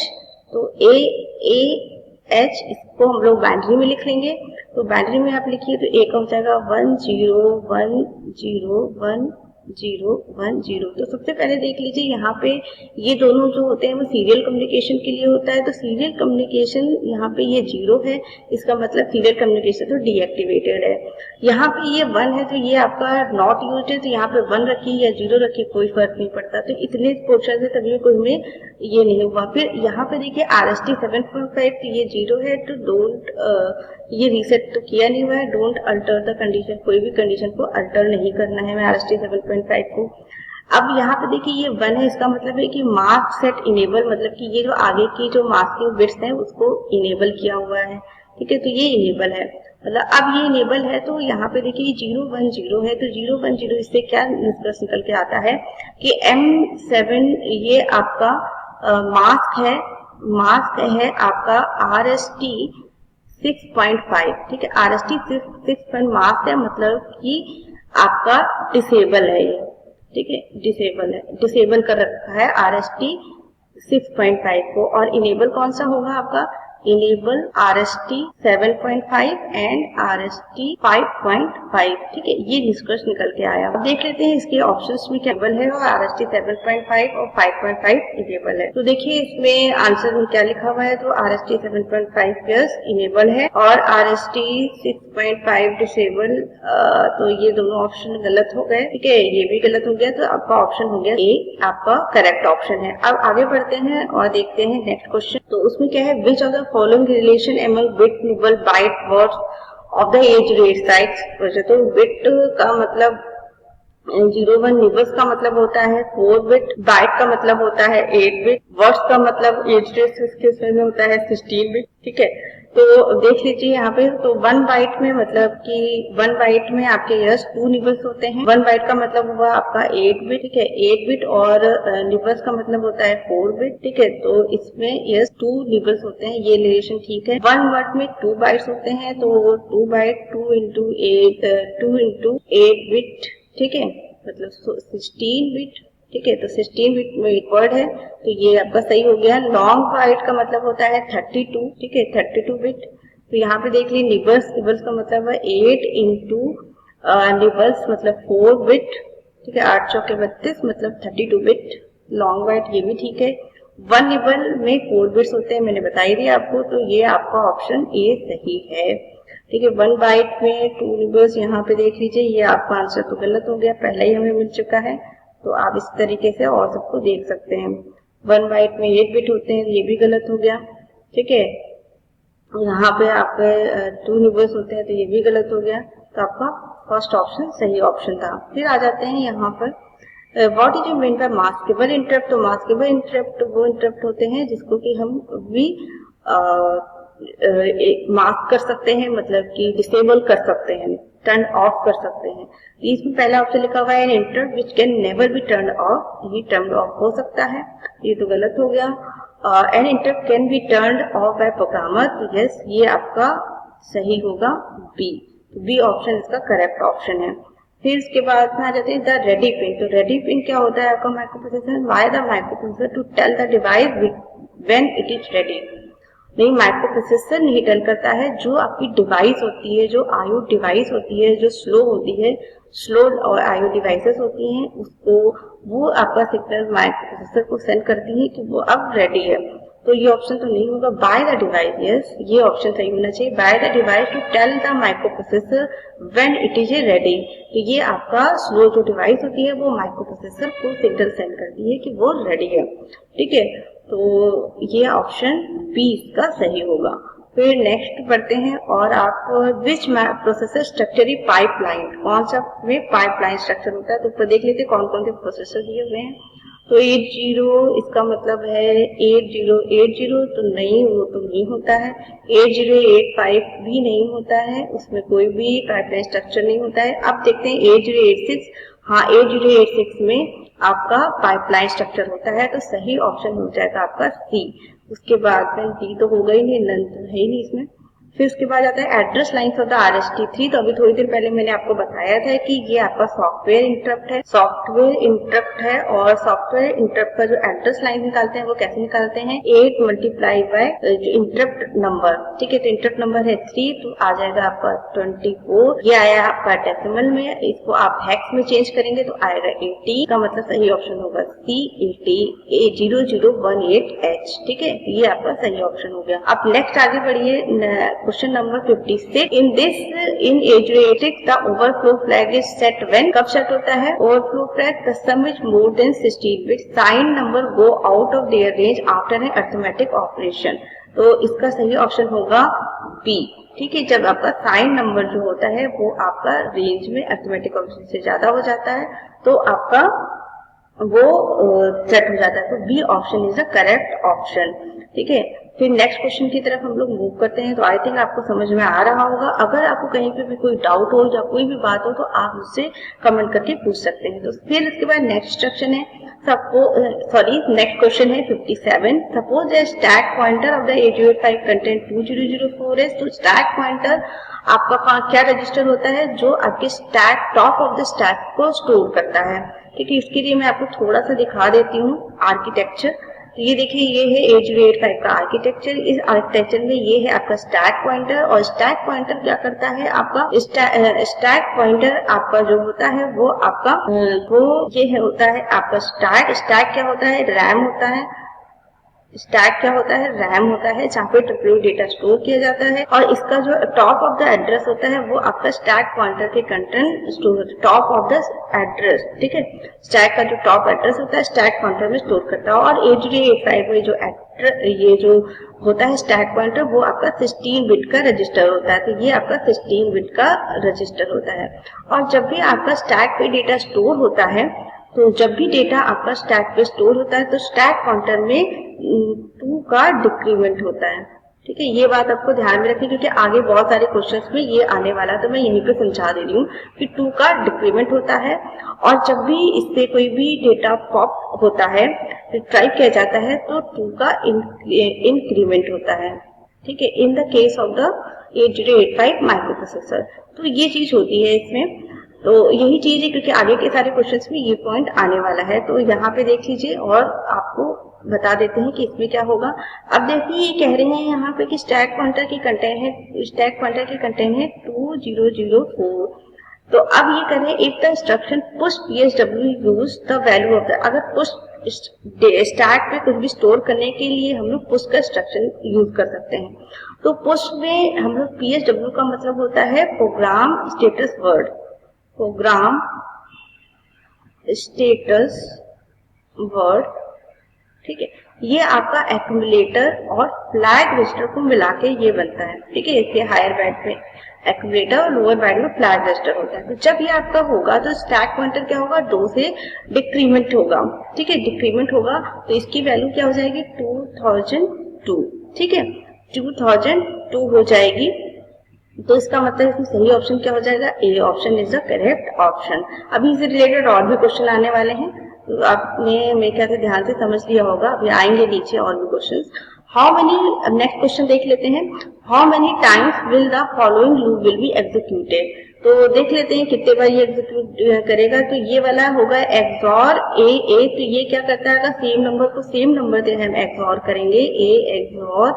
तो AAH इसको हम लोग बाइनरी में लिख लेंगे। तो बाइनरी में आप लिखिए तो A का हो जाएगा 101010। तो सबसे पहले देख लीजिए यहाँ पे ये दोनों जो होते हैं वो सीरियल कम्युनिकेशन के लिए होता है। तो सीरियल कम्युनिकेशन यहाँ पे ये 0 है, इसका मतलब सीरियल कम्युनिकेशन तो डीएक्टिवेटेड है। यहाँ पे ये 1 है तो ये आपका नॉट यूज्ड है, तो यहाँ पे 1 रखिए या 0 रखिए कोई फर्क नहीं पड़ता। तो इतने पोर्शन से तभी कोई में ये नहीं हुआ। फिर यहाँ पे देखिए RST 7.5, तो ये 0 है, तो डोंट ये रीसेट तो किया नहीं हुआ है। डोंट अल्टर द कंडीशन, कोई भी कंडीशन को अल्टर नहीं करना है मैं RST 7.5 को। अब यहाँ पे देखिए ये 1 है, इसका मतलब है कि मास्क सेट इनेबल, मतलब कि ये जो आगे की जो मास्किंग बिट्स हैं उसको इनेबल किया हुआ है, ठीक है। तो ये इनेबल है, मतलब अब ये इनेबल है। तो यहाँ पे देखिए 010 है, तो 010 इससे क्या निष्कर्ष निकल के आता है कि M7 ये आपका मास्क है आपका RST 6.5, ठीक है। RST 6 मास्क है, मतलब कि आपका डिसेबल है ये, ठीक है, डिसेबल कर रखा है RST 6.5 को। और इनेबल कौन सा होगा आपका, इनेबल RST 7.5 एंड RST 5.5, ठीक है। ये निष्कर्ष निकल के आया। अब देख लेते हैं इसके ऑप्शंस में क्या है और RST 7.5 और 5.5 इनेबल है। तो देखिए इसमें आंसर में क्या लिखा हुआ है, तो RST 7.5 प्लस इनेबल है और RST 6.5 डिसेबल। तो ये दोनों ऑप्शन गलत हो गए, ठीक है, ये भी गलत हो गया। तो आपका ऑप्शन हो गया ए आपका करेक्ट ऑप्शन है। अब आगे बढ़ते हैं और देखते हैं नेक्स्ट क्वेश्चन। तो उसमें क्या है, which of the following relation among bit nibble byte words of the age rate sites. तो बिट का मतलब 01 निबल्स का मतलब होता है 4 बिट, बाइट का मतलब होता है 8 बिट, वर्ड्स का मतलब 8 के में होता है 16 बिट। ठीक है, तो देख लीजिए यहाँ पे, तो 1 बाइट में मतलब कि 1 बाइट में आपके यस 2 निबल्स होते हैं। 1 बाइट का मतलब हुआ आपका 8 बिट। ठीक है, 8 बिट और निबल्स का मतलब होता है 4 बिट। ठीक है, तो इसमें यस 2 निबल्स होते हैं, ये रिलेशन ठीक है। 1 वर्ड में 2 बाइट्स होते हैं, तो 2 बाइट 2 इंटू 8 बिट। ठीक है, मतलब 16 बिट। ठीक है, तो 16 बिट में एक वर्ड है, तो ये आपका सही हो गया। लॉन्ग बाइट का मतलब होता है 32। ठीक है, 32 बिट। तो यहाँ पे देख लीजिए निबल्स, निबल्स का मतलब है 8 इंटू निबल्स मतलब 4 बिट। ठीक है, 8 चौके 32 मतलब 32 बिट। लॉन्ग बाइट ये भी ठीक है। 1 निबल में 4 बिट्स होते हैं, मैंने बताई दिया आपको, तो ये आपका ऑप्शन ए सही है। ठीक है, 1 बाइट में 2 निबल्स, यहाँ पे देख लीजिए ये आपका आंसर तो गलत हो गया, पहले ही हमें मिल चुका है, तो आप इस तरीके से और सबको देख सकते हैं। 1 बाइट में 8 बिट होते हैं, ये भी गलत हो गया। ठीक है, यहाँ पे आपके 2 निबल्स होते हैं, तो ये भी गलत हो गया, तो आपका फर्स्ट ऑप्शन सही ऑप्शन था। फिर आ जाते हैं यहाँ पर what is mean by maskable interrupt. तो मास्केबल इंटरप्ट वो इंटरप्ट होते हैं जिसको कि हम भी मास्क कर सकते हैं, मतलब कि डिसेबल कर सकते हैं, टर्न ऑफ कर सकते हैं। इसमें पहला ऑप्शन लिखा हुआ है interrupt which can never be turn off, ये टर्न ऑफ हो सकता है, ये तो गलत हो गया। An interrupt can be turn off by programmer, तो यस ये आपका सही होगा बी, तो बी ऑप्शन इसका करेक्ट ऑप्शन है। फिर इसके बाद में आ जाते हैं द रेडी पिन। तो रेडी पिन क्या होता है आपका microprocessor, why the microprocessor to tell the device when it is ready. नहीं, माइक्रोप्रोसेसर नहीं टेल करता है, जो आपकी डिवाइस होती है, जो आईओ डिवाइस होती है, जो स्लो होती है, स्लो और आईओ डिवाइसेस होती हैं, उसको वो आपका सिग्नल माइक्रोप्रोसेसर को सेंड करती है कि वो अब रेडी है। तो ये ऑप्शन तो नहीं होगा, बाय द डिवाइस, यस ये ऑप्शन सही होना चाहिए, by the device to tell the microprocessor when it is ready. तो ये आपका स्लो जो डिवाइस होती है वो माइक्रोप्रोसेसर को सिग्नल सेंड करती है कि वो रेडी है। ठीक है, तो ये ऑप्शन बी इसका सही होगा। फिर नेक्स्ट पढ़ते हैं, और आप विच प्रोसेसर स्ट्रक्चर पाइपलाइन, कौन सा में पाइपलाइन स्ट्रक्चर होता है, तो ऊपर देख लेते कौन कौन से प्रोसेसर दिए हुए हैं। तो 80 इसका मतलब है 8080, तो नहीं, वो तो नहीं होता है। 8085 भी नहीं होता है, उसमें कोई भी पाइपलाइन स्ट्रक्चर नहीं होता है। अब देखते हैं 8086, हाँ 8086 में आपका पाइपलाइन स्ट्रक्चर होता है, तो सही ऑप्शन हो जाएगा आपका सी। उसके बाद में डी तो होगा ही नहीं, नन तो है ही नहीं इसमें। फिर उसके बाद आता है address lines of the RST3। तो अभी थोड़ी देर पहले मैंने आपको बताया था कि ये आपका सॉफ्टवेयर इंटरप्ट है, सॉफ्टवेयर इंटरप्ट है, और सॉफ्टवेयर इंटरप्ट का जो एड्रेस लाइन निकालते हैं वो कैसे निकालते हैं, 8 मल्टीप्लाई बाय जो इंटरप्ट नंबर। ठीक है, तो इंटरप्ट नंबर है 3, तो आ जाएगा आपका 24। ये आया आपका डेसिमल में, इसको आप हेक्स में चेंज करेंगे तो आएगा 80, का मतलब सही ऑप्शन होगा सी, 0018H। ठीक है, ये आपका सही ऑप्शन हो गया। अब नेक्स्ट आगे बढ़िए, question number 56। In 8086 the overflow flag is set when, कब सेट होता है overflow flag, the sum is more than 16 bit, sign number go out of their range after an arithmetic operation. तो इसका सही ऑप्शन होगा B. ठीक है, जब आपका साइन नंबर जो होता है वो आपका रेंज में अरिथमेटिक ऑपरेशन से ज्यादा हो जाता है, तो आपका वो सेट हो जाता है, तो B option is the correct option. ठीक है, फिर नेक्स्ट क्वेश्चन की तरफ हम लोग मूव करते हैं। तो आई थिंक आपको समझ में आ रहा होगा। अगर आपको कहीं पे भी कोई डाउट हो या कोई भी बात हो तो आप मुझसे कमेंट करके पूछ सकते हैं। तो फिर इसके बाद नेक्स्ट इंस्ट्रक्शन है, नेक्स्ट क्वेश्चन है 57। Suppose A stack pointer of the 8085 content 2004 तो स्टैक पॉइंटर आपका क्या रजिस्टर होता है, जो आपके stack top of the stack को स्टोर करता है। ठीक है, इसके लिए मैं आपको थोड़ा सा दिखा देती हूँ आर्किटेक्चर। तो ये देखिए, ये है 8085 का आर्किटेक्चर। इस आर्किटेक्चर में ये है आपका स्टैक पॉइंटर, और स्टैक पॉइंटर क्या करता है, आपका स्टैक पॉइंटर आपका जो होता है वो आपका वो ये है होता है आपका स्टैक क्या होता है, रैम होता है। स्टैक क्या होता है, रैम होता है जहाँ पे ट्रिपल डेटा स्टोर किया जाता है, और इसका जो टॉप ऑफ द एड्रेस होता है वो आपका स्टैक पॉइंटर के कंटेंट स्टोर होता है, टॉप ऑफ द एड्रेस, ठीक है। स्टैक का जो टॉप एड्रेस होता है स्टैक पॉइंटर में स्टोर करता है, और 8085 में ये जो होता है स्टैक पॉइंटर वो आपका 16 बिट का रजिस्टर होता है, तो ये आपका 16 बिट का रजिस्टर होता है। और जब भी आपका स्टैक पे डेटा स्टोर होता है, तो जब भी डेटा आपका स्टैक पे स्टोर होता है तो स्टैक पॉइंटर में 2 का डिक्रीमेंट होता है, ठीक है। ये बात आपको ध्यान में रखनी, क्योंकि आगे बहुत सारे क्वेश्चंस में ये आने वाला, तो मैं यहीं पे समझा दे रही हूँ कि 2 का डिक्रीमेंट होता है। और जब भी इससे कोई भी डेटा पॉप होता है, रिट्राइव किया जाता है, तो 2 का इंक्रीमेंट होता है, ठीक है, in the case of the 8085 micro processor. तो ये चीज होती है इसमें, तो यही चीज है, क्योंकि आगे के सारे क्वेश्चंस में ये पॉइंट आने वाला है। तो यहाँ पे देख लीजिए और आपको बता देते हैं कि इसमें क्या होगा। अब देखिए ये कह रहे हैं यहाँ पे कि स्टैक पॉइंटर की कंटेंट है, स्टैक पॉइंटर की कंटेंट है 2004। तो अब ये करें, if the instruction push PSW use the value of the, अगर पुश स्टैक पे कुछ भी स्टोर करने के लिए हम लोग पुश का इंस्ट्रक्शन यूज कर सकते हैं। तो पुश में हम लोग PSW का मतलब होता है program status word, program status word, ठीक है। ये आपका एक्यूमुलेटर और फ्लैग रजिस्टर को मिला के ये बनता है, ठीक है। इसके हायर बाइट में एक्यूमुलेटर और लोअर बाइट में फ्लैग रजिस्टर होता है। तो जब ये आपका होगा तो स्टैक पॉइंटर क्या होगा, 2 से डिक्रीमेंट होगा, ठीक है, डिक्रीमेंट होगा। तो इसकी वैल्यू क्या हो जाएगी, 2002, ठीक है, 2002 हो जाएगी। तो इसका मतलब इसमें सही ऑप्शन क्या हो जाएगा, A option is the correct option. अभी इससे रिलेटेड और भी क्वेश्चन आने वाले हैं, तो आपने मेरे ख्याल से ध्यान से समझ लिया होगा। अभी आएंगे नीचे और भी questions. How many, next question देख लेते हैं, how many times will the following loop will be executed. तो देख लेते हैं कितने बार ये एग्जीक्यूट करेगा। तो ये वाला होगा एक्सॉर ए, तो ये क्या करता है, सेम नंबर को सेम नंबर से हम एक्सॉर करेंगे, ए एक्सॉर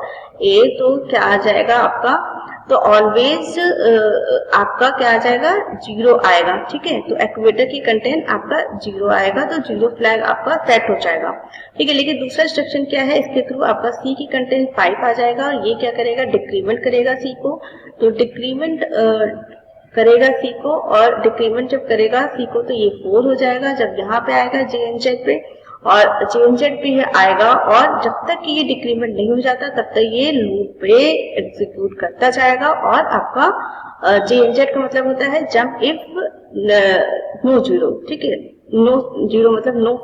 ए, तो क्या आ जाएगा आपका, तो ऑलवेज आपका क्या आ जाएगा, 0 आएगा, ठीक है। तो एक्यूमुलेटर की कंटेंट आपका 0 आएगा, तो 0 फ्लैग आपका सेट हो जाएगा, ठीक है। लेकिन दूसरा इंस्ट्रक्शन क्या है, इसके थ्रू आपका सी की कंटेंट 5 आ जाएगा, और ये क्या करेगा, डिक्रीमेंट करेगा सी को। तो डिक्रीमेंट करेगा सी को, और डिक्रीमेंट जब करेगा सी को तो ये 4 हो जाएगा। जब यहाँ पे आएगा JNZ पे, और JNZ पे आएगा, और जब तक ये डिक्रीमेंट नहीं हो जाता तब तक ये लूप पे एग्जीक्यूट करता जाएगा। और आपका JNZ का मतलब होता है जंप इफ नो 0, ठीक है, नो 0 मतलब नो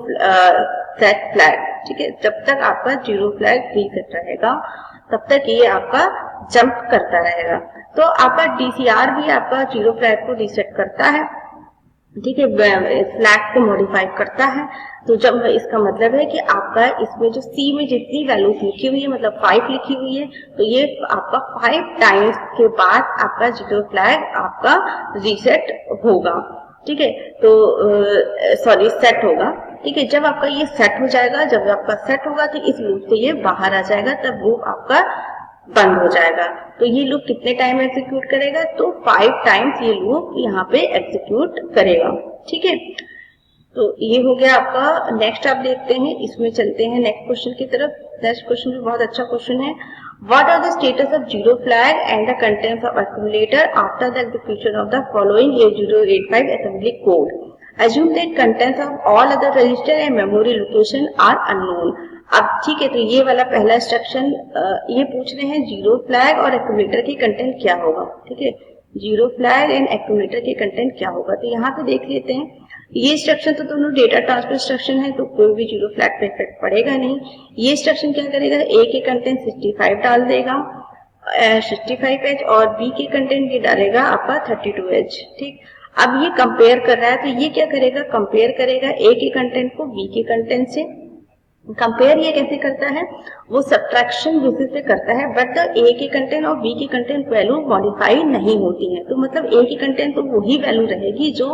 सेट फ्लैग, ठीक है। जब तक आपका 0 फ्लैग रीसेट रहेगा तब तक ये आपका जंप करता रहेगा। तो आपका DCR भी आपका 0 फ्लैग को रीसेट करता है, ठीक है, फ्लैग को मॉडिफाई करता है। तो जब इसका मतलब है कि आपका इसमें जो सी में जितनी वैल्यूज लिखी हुई है, मतलब 5 लिखी हुई है, तो ये आपका 5 टाइम्स के बाद आपका 0 फ्लैग आपका रीसेट होगा, ठीक है। तो सॉरी सेट होगा, ठीक है। जब आपका ये सेट हो जाएगा, जब आपका सेट होगा तो इस लूप से ये बाहर आ जाएगा, तब लूप आपका बंद हो जाएगा। तो ये लूप कितने टाइम एग्जीक्यूट करेगा, तो 5 टाइम्स ये लूप यहाँ पे एग्जीक्यूट करेगा, ठीक है। तो ये हो गया आपका। नेक्स्ट आप देखते हैं, इसमें चलते हैं नेक्स्ट क्वेश्चन की तरफ। नेक्स्ट क्वेश्चन भी बहुत अच्छा क्वेश्चन है। What are the status of 0 flag and the contents of accumulator after the execution of the following 8085 assembly code? Assume that contents of all other register and memory location are unknown. अब ठीक है, तो ये वाला पहला instruction ये पूछ रहे हैं 0 फ्लैग और एक्यूमुलेटर की कंटेंट क्या होगा, ठीक है। 0 फ्लैग एंड एक्यूमुलेटर की कंटेंट क्या होगा, तो यहाँ पे देख लेते हैं। ये इंस्ट्रक्शन तो दोनों डेटा ट्रांसफर इंस्ट्रक्शन है, तो कोई भी 0 फ्लैग पे इफेक्ट पड़ेगा नहीं। ये इंस्ट्रक्शन क्या करेगा, ए के कंटेंट 65 डाल देगा 65H, और बी के कंटेंट ये डालेगा आपका 32H, ठीक। अब ये कंपेयर कर रहा है, तो ये क्या करेगा, कंपेयर करेगा ए के कंटेंट को बी के कंटेंट से। कंपेयर ये कैसे करता है, वो सब्ट्रैक्शन बेसिस पे करता है, बट द ए के कंटेंट और बी के कंटेंट वैल्यू मॉडिफाई नहीं होती है। तो मतलब ए की कंटेंट तो वही वैल्यू रहेगी जो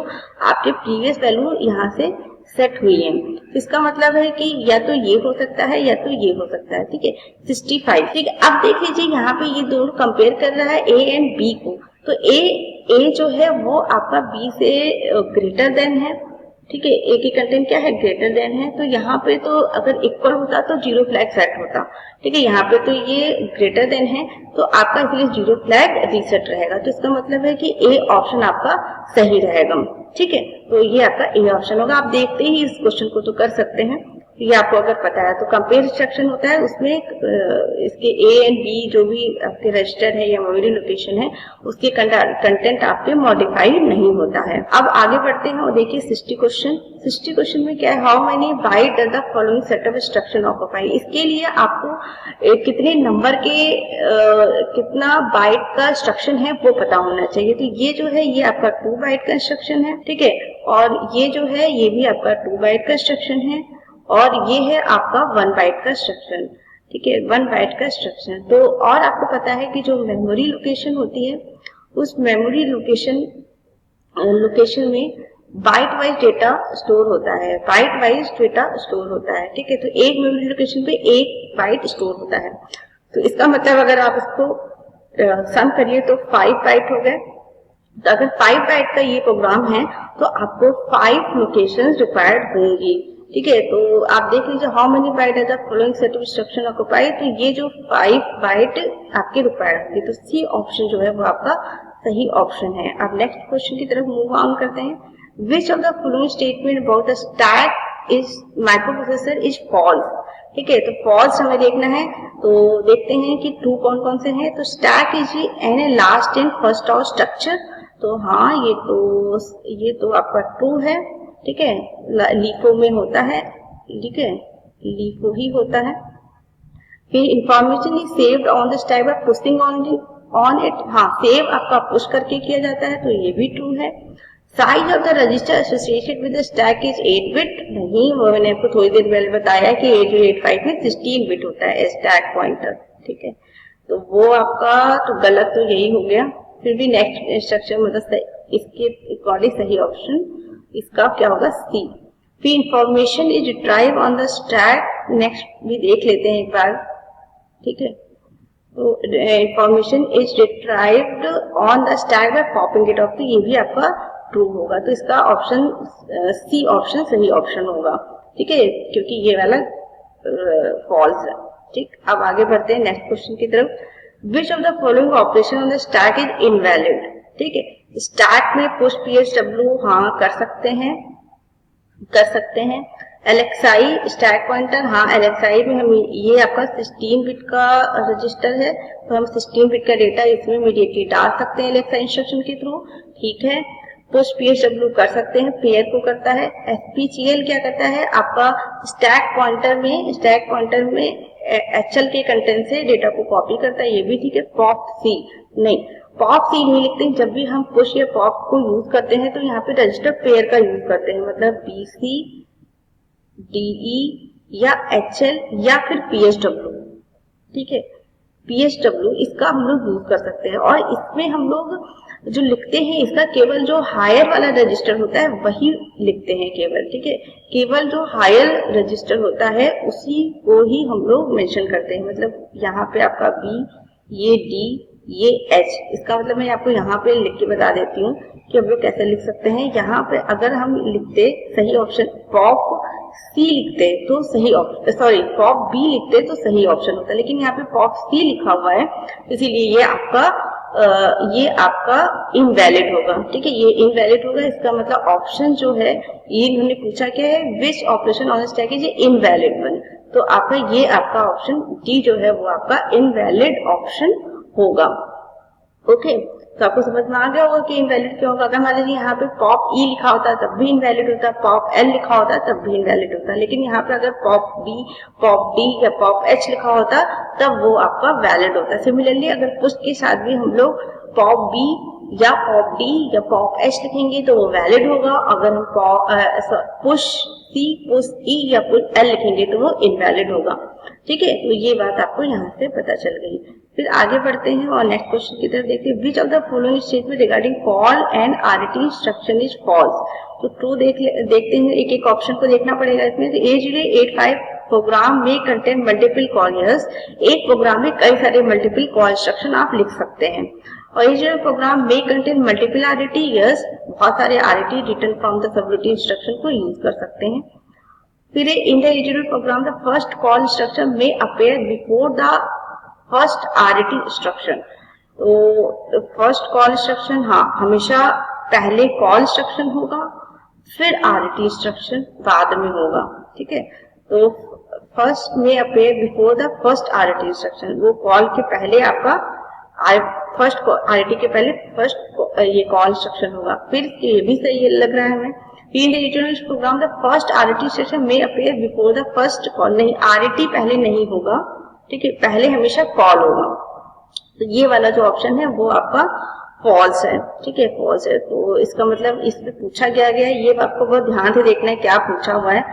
आपके प्रीवियस वैल्यू यहाँ से सेट हुई है। इसका मतलब है कि या तो ये हो सकता है या तो ये हो सकता है, ठीक है। 65, ठीक है। अब देख लीजिए यहाँ पे ये दोनों कंपेयर कर रहा है ए एंड बी को। तो ए जो है वो आपका बी से ग्रेटर देन है, ठीक है, एक ही कंटेंट क्या है, ग्रेटर देन है, तो यहाँ पे तो अगर इक्वल होता तो जीरो फ्लैग सेट होता। ठीक है, यहाँ पे तो ये ग्रेटर देन है तो आपका इसलिए जीरो फ्लैग रीसेट रहेगा। तो इसका मतलब है कि ए ऑप्शन आपका सही रहेगा। ठीक है, तो ये आपका ए ऑप्शन होगा। आप देखते ही इस क्वेश्चन को तो कर सकते हैं, ये आपको अगर पता है। तो कंपेयर इंस्ट्रक्शन होता है, उसमें इसके ए एंड बी जो भी आपके रजिस्टर है या मेमोरी लोकेशन है उसके कंटेंट आपके मॉडिफाई नहीं होता है। अब आगे बढ़ते हैं और देखिए 60 क्वेश्चन। 60 क्वेश्चन में क्या है, how many byte does the following set of instruction occupy. इसके लिए आपको कितने नंबर के कितना बाइट का इंस्ट्रक्शन है वो पता होना चाहिए। तो ये जो है ये आपका 2 बाइट का इंस्ट्रक्शन है। ठीक है, और ये जो है ये भी आपका 2 बाइट का इंस्ट्रक्शन है, और ये है आपका 1 बाइट का इंस्ट्रक्शन। ठीक है, 1 बाइट का इंस्ट्रक्शन। तो और आपको पता है कि जो मेमोरी लोकेशन होती है उस मेमोरी लोकेशन में बाइट वाइज डेटा स्टोर होता है, बाइट वाइज डेटा स्टोर होता है। ठीक है, तो एक मेमोरी लोकेशन पे 1 बाइट स्टोर होता है। तो इसका मतलब अगर आप इसको सम करिए तो 5 बाइट हो गए। तो अगर 5 बाइट का ये प्रोग्राम है तो आपको 5 लोकेशंस रिक्वायर्ड होंगी। ठीक है, तो आप देख लीजिए हाउ मेनी बाइट है the following set of instruction occupy. तो ये जो 5 बाइट आपके रिक्वायर्ड होंगे, तो सी ऑप्शन जो है वो आपका सही ऑप्शन है। अब नेक्स्ट क्वेश्चन की तरफ मूव ऑन करते हैं। Which of the following statement about the stack is microprocessor is false. ठीक है, तो फॉल्स हमें देखना है। तो देखते हैं कि ट्रू कौन कौन से हैं। तो stack is an last and first of structure. तो हाँ, ये तो आपका ट्रू है। ठीक है, लीफो में होता है। ठीक है, लीफो ही होता है। फिर information is saved on the stack bye pushing on it. हाँ, सेव आपका पुश करके किया जाता है, तो ये भी ट्रू है। Size of the register associated with the stack is 8 bit. नहीं, वो मैंने आपको थोड़ी देर पहले बताया कि 8085 में 16 बिट होता है स्टैक पॉइंटर। ठीक है, तो वो आपका तो गलत तो यही हो गया। फिर भी नेक्स्ट इंस्ट्रक्शन मतलब इसके अकॉर्डिंग सही ऑप्शन इसका क्या होगा, सी। फिर information is retrieve on the stack. Next भी देख लेते हैं एक बार। ठीक है, तो information is retrieved on the stack by popping it off. तो ये भी आपका ट्रू होगा। तो इसका ऑप्शन सी ऑप्शन सही ऑप्शन होगा। ठीक है, क्योंकि ये वाला फॉल्स है। ठीक, अब आगे बढ़ते हैं नेक्स्ट क्वेश्चन की तरफ। विच of the following operation on the stack is invalid. ठीक है, स्टैक में पुश PSW हाँ कर सकते हैं। LXI स्टैक पॉइंटर, हाँ LXI में हम ये आपका 16 बिट का रजिस्टर है, तो हम 16 बिट का डेटा इसमें इमीडिएटली डाल सकते हैं LXI इंस्ट्रक्शन के थ्रू। ठीक है, पुश PSW कर सकते हैं, पेयर को करता है। SPCL क्या करता है, आपका स्टैक पॉइंटर में HL के कंटेंट से डेटा को कॉपी करता है, ये भी ठीक है। POP-C नहीं, POP-C नहीं लिखते। जब भी हम पुश या पॉप को यूज करते हैं तो यहाँ पे रजिस्टर पेयर का यूज करते हैं, मतलब BC, DE या HL या फिर PSW। ठीक है, PSW इसका हम लोग यूज कर सकते हैं। और इसमें हम लोग जो लिखते हैं इसका केवल जो हायर वाला रजिस्टर होता है वही लिखते हैं केवल। ठीक है, केवल जो हायर रजिस्टर होता है उसी को ही हम लोग मेंशन करते हैं। मतलब यहाँ पे आपका B, ये D, ये H। इसका मतलब मैं आपको यहाँ पे लिख के बता देती हूँ कि हम लोग कैसे लिख सकते हैं। यहाँ पे अगर हम लिखते सही ऑप्शन POP-C लिखते तो सही ऑप्शन, सॉरी POP-B लिखते तो सही ऑप्शन होता, लेकिन यहाँ पे POP-C लिखा हुआ है, इसीलिए ये आपका इनवैलिड होगा। ठीक है, ये इनवैलिड होगा। इसका मतलब ऑप्शन जो है, ये इन्होंने पूछा क्या है, which operation on stack is invalid one. तो आपका ऑप्शन डी जो है वो आपका इनवैलिड ऑप्शन होगा। ओके, तो आपको समझ में आ गया होगा कि इनवैलिड क्यों होगा। अगर मान लीजिए यहाँ पे POP-E लिखा होता तब भी इनवैलिड होता, POP-L लिखा होता तब भी इनवैलिड होता, लेकिन यहाँ पे अगर POP-B, POP-D या POP-H लिखा होता तब वो आपका वैलिड होता। सिमिलरली अगर पुश के साथ भी हम लोग POP-B या POP-D या POP-H लिखेंगे तो वो वैलिड होगा। अगर हम push-C, push-E या push-L लिखेंगे तो वो इनवैलिड होगा। ठीक है, तो ये बात आपको यहाँ से पता चल गई। फिर आगे बढ़ते हैं और नेक्स्ट क्वेश्चन की तरफ देखते हैं। Which of the following statement regarding call and RET instruction is false. तो ट्रू देखते हैं, एक एक ऑप्शन को देखना पड़ेगा इसमें। तो 8085 प्रोग्राम में कंटेंट मल्टीपल कॉल। एक प्रोग्राम में कई सारे मल्टीपल कॉल इंस्ट्रक्शन आप लिख सकते हैं। ओरिजिनल प्रोग्राम में कंटेन मल्टीपल आरईटी, यस बहुत सारे RET return from the subroutine instruction को यूज कर सकते हैं। फिर in the original program the first call instruction में appear before the first RET instruction. तो फर्स्ट कॉल इंस्ट्रक्शन हाँ हमेशा पहले कॉल इंस्ट्रक्शन होगा, फिर आरईटी इंस्ट्रक्शन बाद में होगा, ठीक है। तो फर्स्ट में appear before the first RET instruction, वो कॉल के पहले आपका फर्स्ट आरईटी के पहले फर्स्ट ये कॉल इंस्ट्रक्शन होगा। फिर ये भी सही लग रहा है हमें। In the original program the first RET instruction में appear before the first call, नहीं आरईटी पहले नहीं होगा, ठीक है, पहले हमेशा कॉल होगा। तो ये वाला जो ऑप्शन है वो आपका फॉल्स है, ठीक है, फॉल्स है। तो इसका मतलब इसमें पूछा गया है, ये आपको बहुत ध्यान से देखना है क्या पूछा हुआ है।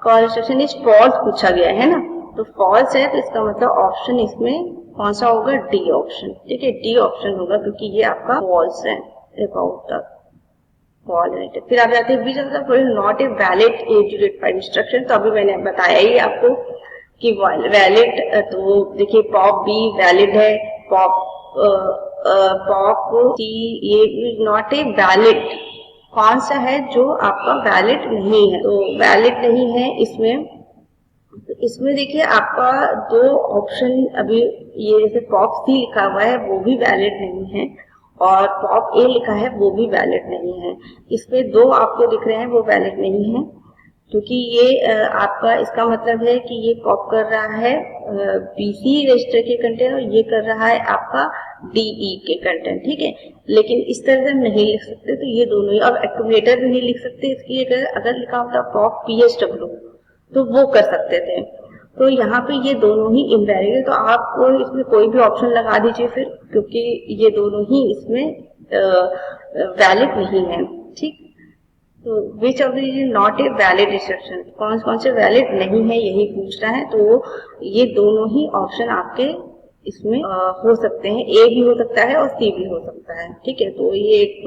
कॉल इंस्ट्रक्शन इज फॉल्स पूछा गया है ना, तो फॉल्स है, तो इसका मतलब ऑप्शन इसमें कौन सा होगा, डी ऑप्शन, ठीक है, डी ऑप्शन होगा, क्योंकि ये आपका फॉल्स है अबाउट द कॉल। फिर आप जाते हैं नॉट ए वैलिड 8085 इंस्ट्रक्शन। तो अभी मैंने बताया ही आपको कि वैलिड, तो देखिए पॉप बी वैलिड है, पॉप सी ये नॉट ए वैलिड, कौन सा है जो आपका वैलिड नहीं है, तो वैलिड नहीं है इसमें देखिए आपका दो ऑप्शन, अभी ये जैसे पॉप सी लिखा हुआ है वो भी वैलिड नहीं है, और पॉप ए लिखा है वो भी वैलिड नहीं है। इसमें दो आपको दिख रहे हैं वो वैलिड नहीं है, क्योंकि ये आपका इसका मतलब है कि ये पॉप कर रहा है बीसी रजिस्टर के कंटेंट और ये कर रहा है आपका डीई के कंटेंट, ठीक है। लेकिन इस तरह से नहीं लिख सकते, तो ये दोनों ही, अब एक्यूमुलेटर भी नहीं लिख सकते, इसकी अगर लिखा होता पॉप पीएसडब्ल्यू तो वो कर सकते थे। तो यहाँ पे ये दोनों ही इनवैलिड है, तो आप इसमें कोई भी ऑप्शन लगा दीजिए फिर, क्योंकि ये दोनों ही इसमें वैलिड नहीं है, ठीक। तो विच of the not a valid instruction, कौन कौन से वैलिड नहीं है यही पूछ रहा है। तो ये दोनों ही ऑप्शन आपके इसमें हो सकते हैं, ए भी हो सकता है और सी भी हो सकता है, ठीक है। तो ये एक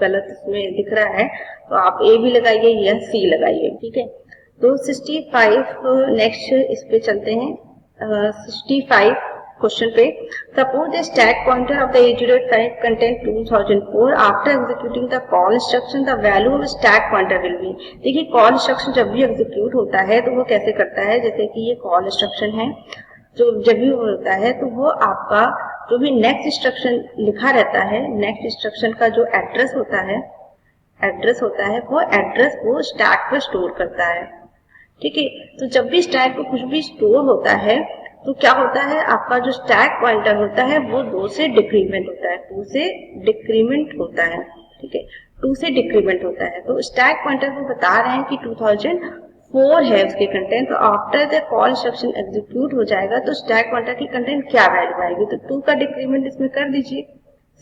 गलत इसमें दिख रहा है, तो आप ए भी लगाइए या सी लगाइए, ठीक है। तो 65 नेक्स्ट इस पे चलते हैं, 65 क्वेश्चन पे। Suppose the stack pointer of the 8085 content 2004 after executing the call instruction the value of stack pointer will be. देखिए कॉल इंस्ट्रक्शन जब भी एग्जीक्यूट होता है तो वो कैसे करता है, जैसे कि ये कॉल इंस्ट्रक्शन है, जो जब भी होता है तो वो आपका जो भी नेक्स्ट इंस्ट्रक्शन लिखा रहता है, नेक्स्ट इंस्ट्रक्शन का जो एड्रेस होता है वो एड्रेस को स्टैक पर स्टोर करता है, ठीक है। तो जब भी स्टैक पे कुछ भी स्टोर होता है तो क्या होता है, आपका जो स्टैक पॉइंटर होता है वो 2 से डिक्रीमेंट होता है, 2 से डिक्रीमेंट होता है, ठीक है, 2 से डिक्रीमेंट होता है। तो स्टैक पॉइंटर को बता रहे हैं कि 2004 है उसके कंटेंट, तो after the call instruction execute हो जाएगा तो स्टैक पॉइंटर की कंटेंट क्या वैल्यू आएगी, तो 2 का डिक्रीमेंट इसमें कर दीजिए,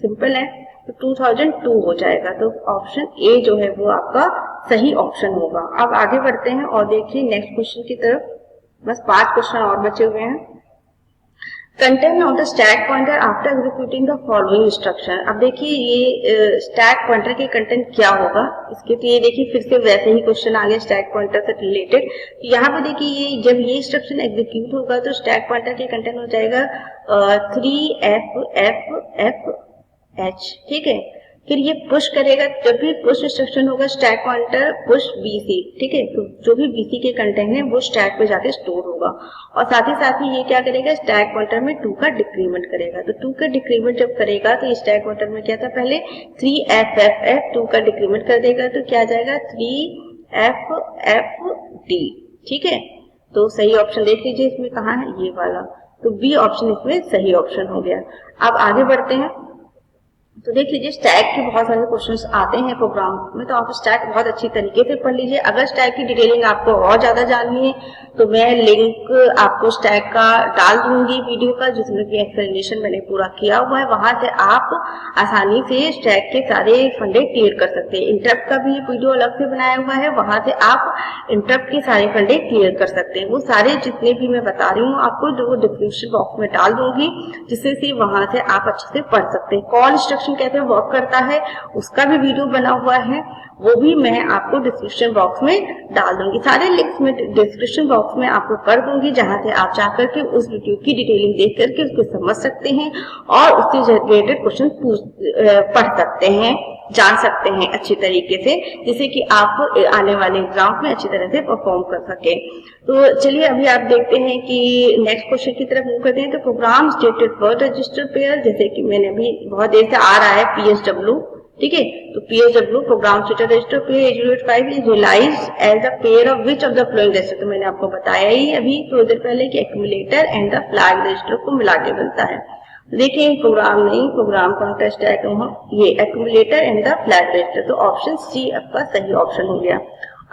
सिंपल है, तो 2002 हो जाएगा। तो ऑप्शन ए जो है वो आपका सही ऑप्शन होगा। अब आगे बढ़ते हैं और देखिए नेक्स्ट क्वेश्चन की तरफ, बस 5 क्वेश्चन और बचे हुए हैं। Content of the stack pointer after executing the following instruction. अब देखिए ये स्टैक पॉइंटर के कंटेंट क्या होगा इसके, तो ये देखिए फिर से वैसे ही क्वेश्चन आ गया स्टैक पॉइंटर से रिलेटेड। यहाँ पे देखिए ये जब ये इंस्ट्रक्शन एग्जीक्यूट होगा तो स्टैक पॉइंटर के कंटेंट हो जाएगा 3FFFH, ठीक है। फिर ये पुश करेगा, जब भी पुश इंस्ट्रक्शन होगा स्टैक पॉइंटर पुश BC, ठीक है, तो जो भी BC के कंटेंट है वो स्टैक पे जाके स्टोर होगा। और साथ ही ये क्या करेगा, स्टैक पॉइंटर में 2 का डिक्रीमेंट करेगा। तो 2 का डिक्रीमेंट जब करेगा तो स्टैक पॉइंटर में क्या था, पहले 3FFF 2 का डिक्रीमेंट कर देगा तो क्या आ जाएगा 3FFD, ठीक है। तो सही ऑप्शन देख लीजिए इसमें कहाँ है, ये वाला, तो बी ऑप्शन इसमें सही ऑप्शन हो गया। अब आगे बढ़ते हैं, तो देख लीजिए स्टैक के बहुत सारे क्वेश्चंस आते हैं प्रोग्राम में, तो आप स्टैक बहुत अच्छी तरीके से पढ़ लीजिए। अगर स्टैक की डिटेलिंग आपको और ज्यादा जाननी है तो मैं लिंक आपको स्टैक का डाल दूंगी वीडियो का, जिसमें कि एक्सप्लेनेशन मैंने पूरा किया हुआ है, वहां से आप आसानी से स्टैक के सारे फंडे क्लियर कर सकते हैं। इंटरप्ट का भी वीडियो अलग से बनाया हुआ है, वहां से आप इंटरप्ट के सारे फंडे क्लियर कर सकते हैं। वो सारे जितने भी मैं बता रही हूँ आपको जो डिस्क्रिप्शन बॉक्स में डाल दूंगी, जिससे वहां से आप अच्छे से पढ़ सकते हैं। कॉल इंस्ट्रक्शन कैसे वर्क करता है उसका भी वीडियो बना हुआ है, वो भी मैं आपको डिस्क्रिप्शन बॉक्स में डाल दूंगी। सारे लिंक्स में डिस्क्रिप्शन बॉक्स में आपको कर दूंगी, जहां से आप जाकर के उस वीडियो की डिटेलिंग देख करके उसको समझ सकते हैं और उससे रिलेटेड क्वेश्चन पढ़ सकते हैं, जान सकते हैं अच्छी तरीके से, जिससे कि आप आने वाले एग्जाम में अच्छी तरह से परफॉर्म कर सके। तो चलिए अभी आप देखते हैं कि नेक्स्ट क्वेश्चन की तरफ मूव करते हैं। तो program stated word register pair, जैसे कि मैंने अभी बहुत देर से आ रहा है PSW, ठीक है। तो PSW program stated register pair AG5 is realised as a pair of which of the following register. तो मैंने आपको बताया ही अभी थोड़ी देर पहले कि accumulator and the flag register को मिला के बनता है। देखिए प्रोग्राम नहीं, प्रोग्राम कॉन्टेस्ट है ये accumulator and the flag register. तो ऑप्शन सी आपका सही ऑप्शन हो गया।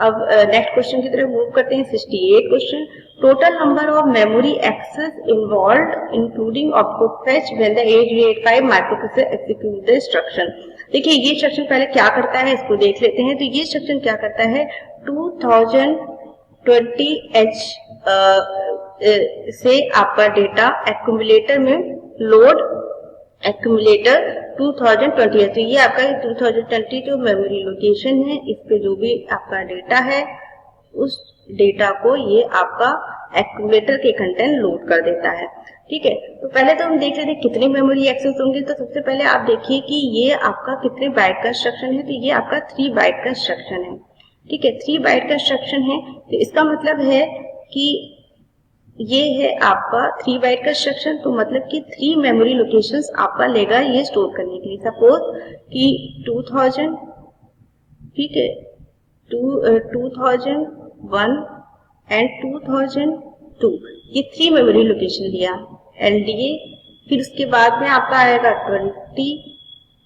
अब नेक्स्ट क्वेश्चन की तरफ मूव करते हैं। 68 question, total number of memory access involved including opcode fetch when the AG85 microprocessor execute the instruction. देखिए ये इंस्ट्रक्शन पहले क्या करता है इसको देख लेते हैं। तो ये इंस्ट्रक्शन क्या करता है, 2020H से आपका डेटा एक्यूमुलेटर में लोड, एक्यूमुलेटर 2020 है। तो ये आपका 2020 जो मेमोरी लोकेशन है, इस पे जो भी आपका डेटा है उस डेटा को ये आपका एक्यूमुलेटर के कंटेंट लोड कर देता है, ठीक है। तो पहले तो हम देख लेते हैं कितने मेमोरी एक्सेस होंगे। तो सबसे पहले आप देखिए कि ये आपका कितने बाइट का इंस्ट्रक्शन है। तो ये आपका 3 बाइट का इंस्ट्रक्शन है, ठीक है। 3 बाइट का इंस्ट्रक्शन है, तो इसका मतलब है कि ये है आपका 3 बाइट का इंस्ट्रक्शन। तो मतलब कि 3 मेमोरी लोकेशंस आपका लेगा ये स्टोर करने के लिए। सपोज कि 2000, ठीक है, 2001 एंड 2002, ये 3 मेमोरी लोकेशन लिया LDA। फिर उसके बाद में आपका आएगा 20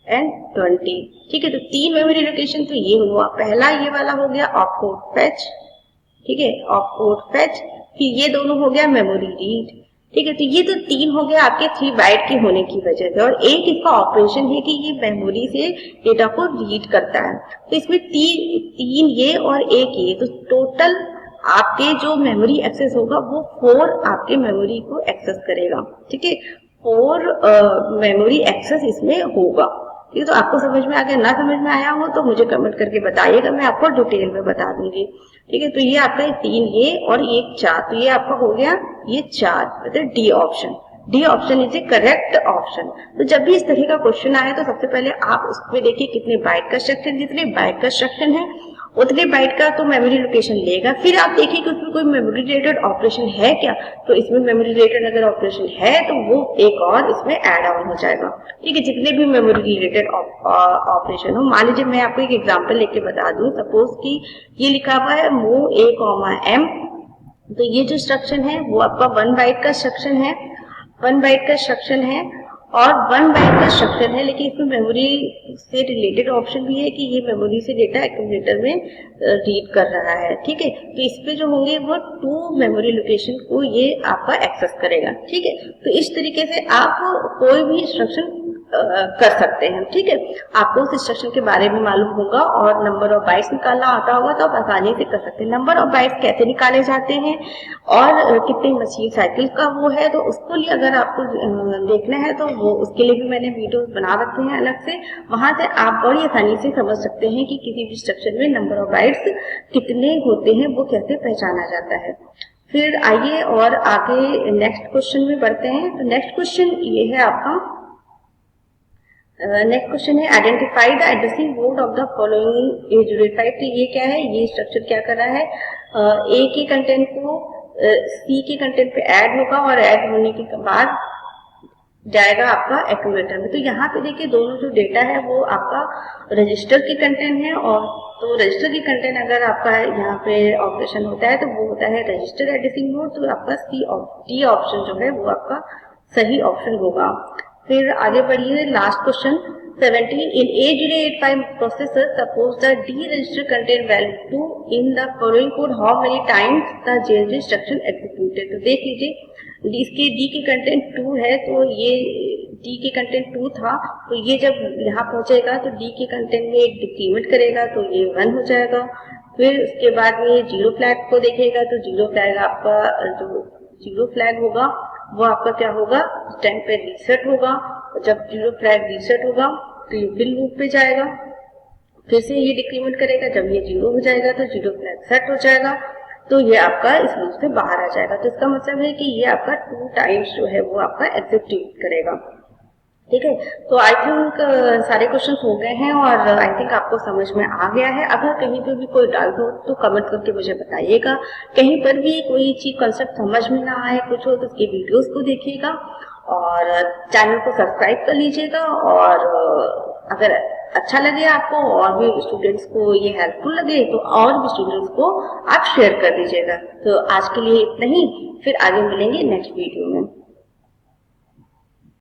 एंड 20, ठीक है। तो 3 मेमोरी लोकेशन तो ये हुआ, पहला ये वाला हो गया ऑपकोड फेच, ठीक है, ऑपकोड फेच। फिर ये दोनों हो गया मेमोरी रीड, ठीक है। तो ये तो 3 हो गया आपके 3 बाइट के होने की वजह से, और एक इसका ऑपरेशन है कि ये मेमोरी से डेटा को रीड करता है। तो इसमें 3 ये और 1 ये, तो टोटल आपके जो मेमोरी एक्सेस होगा वो 4 आपके मेमोरी को एक्सेस करेगा, ठीक है। 4 मेमोरी एक्सेस इसमें होगा। ये तो आपको समझ में आ गया, ना समझ में आया हो तो मुझे कमेंट करके बताइएगा, मैं आपको डिटेल में बता दूंगी, ठीक है। तो ये आपका 3 ये और 1 4, तो ये आपका हो गया ये 4, मतलब D option. D option is A correct option. तो जब भी इस तरह का क्वेश्चन आए तो सबसे पहले आप उसमें देखिए कितने बाइट का इंस्ट्रक्शन, जितने बाइट का इंस्ट्रक्शन है उतने बाइट का तो मेमोरी लोकेशन लेगा। फिर आप देखिए कि उसमें कोई मेमोरी रिलेटेड ऑपरेशन है क्या। तो इसमें मेमोरी रिलेटेड अगर ऑपरेशन है तो वो एक और इसमें ऐड ऑन हो जाएगा, ठीक है। जितने भी मेमोरी रिलेटेड ऑपरेशन हो, मान लीजिए मैं आपको एक एग्जांपल लेके बता दूं। सपोज कि ये लिखा हुआ है move A, M, तो ये जो इंस्ट्रक्शन है वो आपका 1 बाइट का इंस्ट्रक्शन है, 1 बाइट का इंस्ट्रक्शन है और 1 बाइट का इंस्ट्रक्शन है। लेकिन इसमें मेमोरी से रिलेटेड ऑप्शन भी है कि ये मेमोरी से डेटा एक्यूमुलेटर में रीड कर रहा है, ठीक है। तो इस पे जो होंगे वो 2 मेमोरी लोकेशन को ये आपका एक्सेस करेगा, ठीक है। तो इस तरीके से आप कोई भी इंस्ट्रक्शन कर सकते हैं, ठीक है। आपको उस इंस्ट्रक्शन के बारे में मालूम होगा और नंबर ऑफ बाइट्स निकालना आता होगा तो आप आसानी से कर सकते हैं। नंबर ऑफ बाइट्स कैसे निकाले जाते हैं और कितने मशीन साइकिल का वो है, तो उसको लिए अगर आपको देखना है तो वो उसके लिए भी मैंने वीडियोस बना रखे हैं अलग से, वहां से आप बड़ी आसानी से समझ सकते हैं कि किसी भी इंस्ट्रक्शन में नंबर ऑफ बाइट्स कितने होते हैं, वो कैसे पहचाना जाता है। फिर आइए और आगे नेक्स्ट क्वेश्चन में बढ़ते हैं। तो नेक्स्ट क्वेश्चन ये है आपका, नेक्स्ट क्वेश्चन है identify the addressing mode of the following A085। तो ये क्या है, ये स्ट्रक्चर क्या कर रहा है, A के कंटेंट को C के कंटेंट पे ऐड होगा और ऐड होने के बाद जाएगा आपका एक्यूमुलेटर में। तो यहाँ पे देखिए दोनों जो डेटा है वो आपका रजिस्टर के कंटेंट है, और तो रजिस्टर के कंटेंट अगर आपका यहाँ पे ऑपरेशन होता है तो वो होता है रजिस्टर एड्रेसिंग मोड। तो आपका डी ऑप्शन जो है वो आपका सही ऑप्शन होगा। फिर आगे बढ़िए last question 17, in A085 processor suppose the D register contain value 2 in the following code, how many times the JNJ instruction executed। तो देख लीजिए इसके D के कंटेंट 2 है, तो ये D के कंटेंट 2 था, तो ये जब यहाँ पहुंचेगा तो D के कंटेंट में एक डिक्रीमेंट करेगा तो ये 1 हो जाएगा। फिर उसके बाद में जीरो फ्लैग को देखेगा तो जीरो फ्लैग आपका जो जीरो फ्लैग होगा वो आपका क्या होगा, उस टाइम पे रीसेट होगा, और जब जीरो फ्लैग रीसेट होगा तो ये फिर लूप पे जाएगा। फिर से ये डिक्रीमेंट करेगा, जब ये 0 हो जाएगा तो 0 फ्लैग सेट हो जाएगा, तो ये आपका इस लूप से बाहर आ जाएगा। तो इसका मतलब है कि ये आपका 2 टाइम्स जो है वो आपका एग्जीक्यूट करेगा। ठीक है, तो आई थिंक सारे क्वेश्चंस हो गए हैं और आई थिंक आपको समझ में आ गया है। अगर कहीं पे भी कोई डाउट हो तो कमेंट करके मुझे बताइएगा। कहीं पर भी कोई चीज कंसेप्ट समझ में ना आए कुछ हो तो उसके वीडियोस को देखिएगा और चैनल को सब्सक्राइब कर लीजिएगा। और अगर अच्छा लगे आपको और भी स्टूडेंट्स को ये हेल्पफुल लगे तो और भी स्टूडेंट्स को आप शेयर कर दीजिएगा। तो आज के लिए इतना ही, फिर आगे मिलेंगे नेक्स्ट वीडियो में।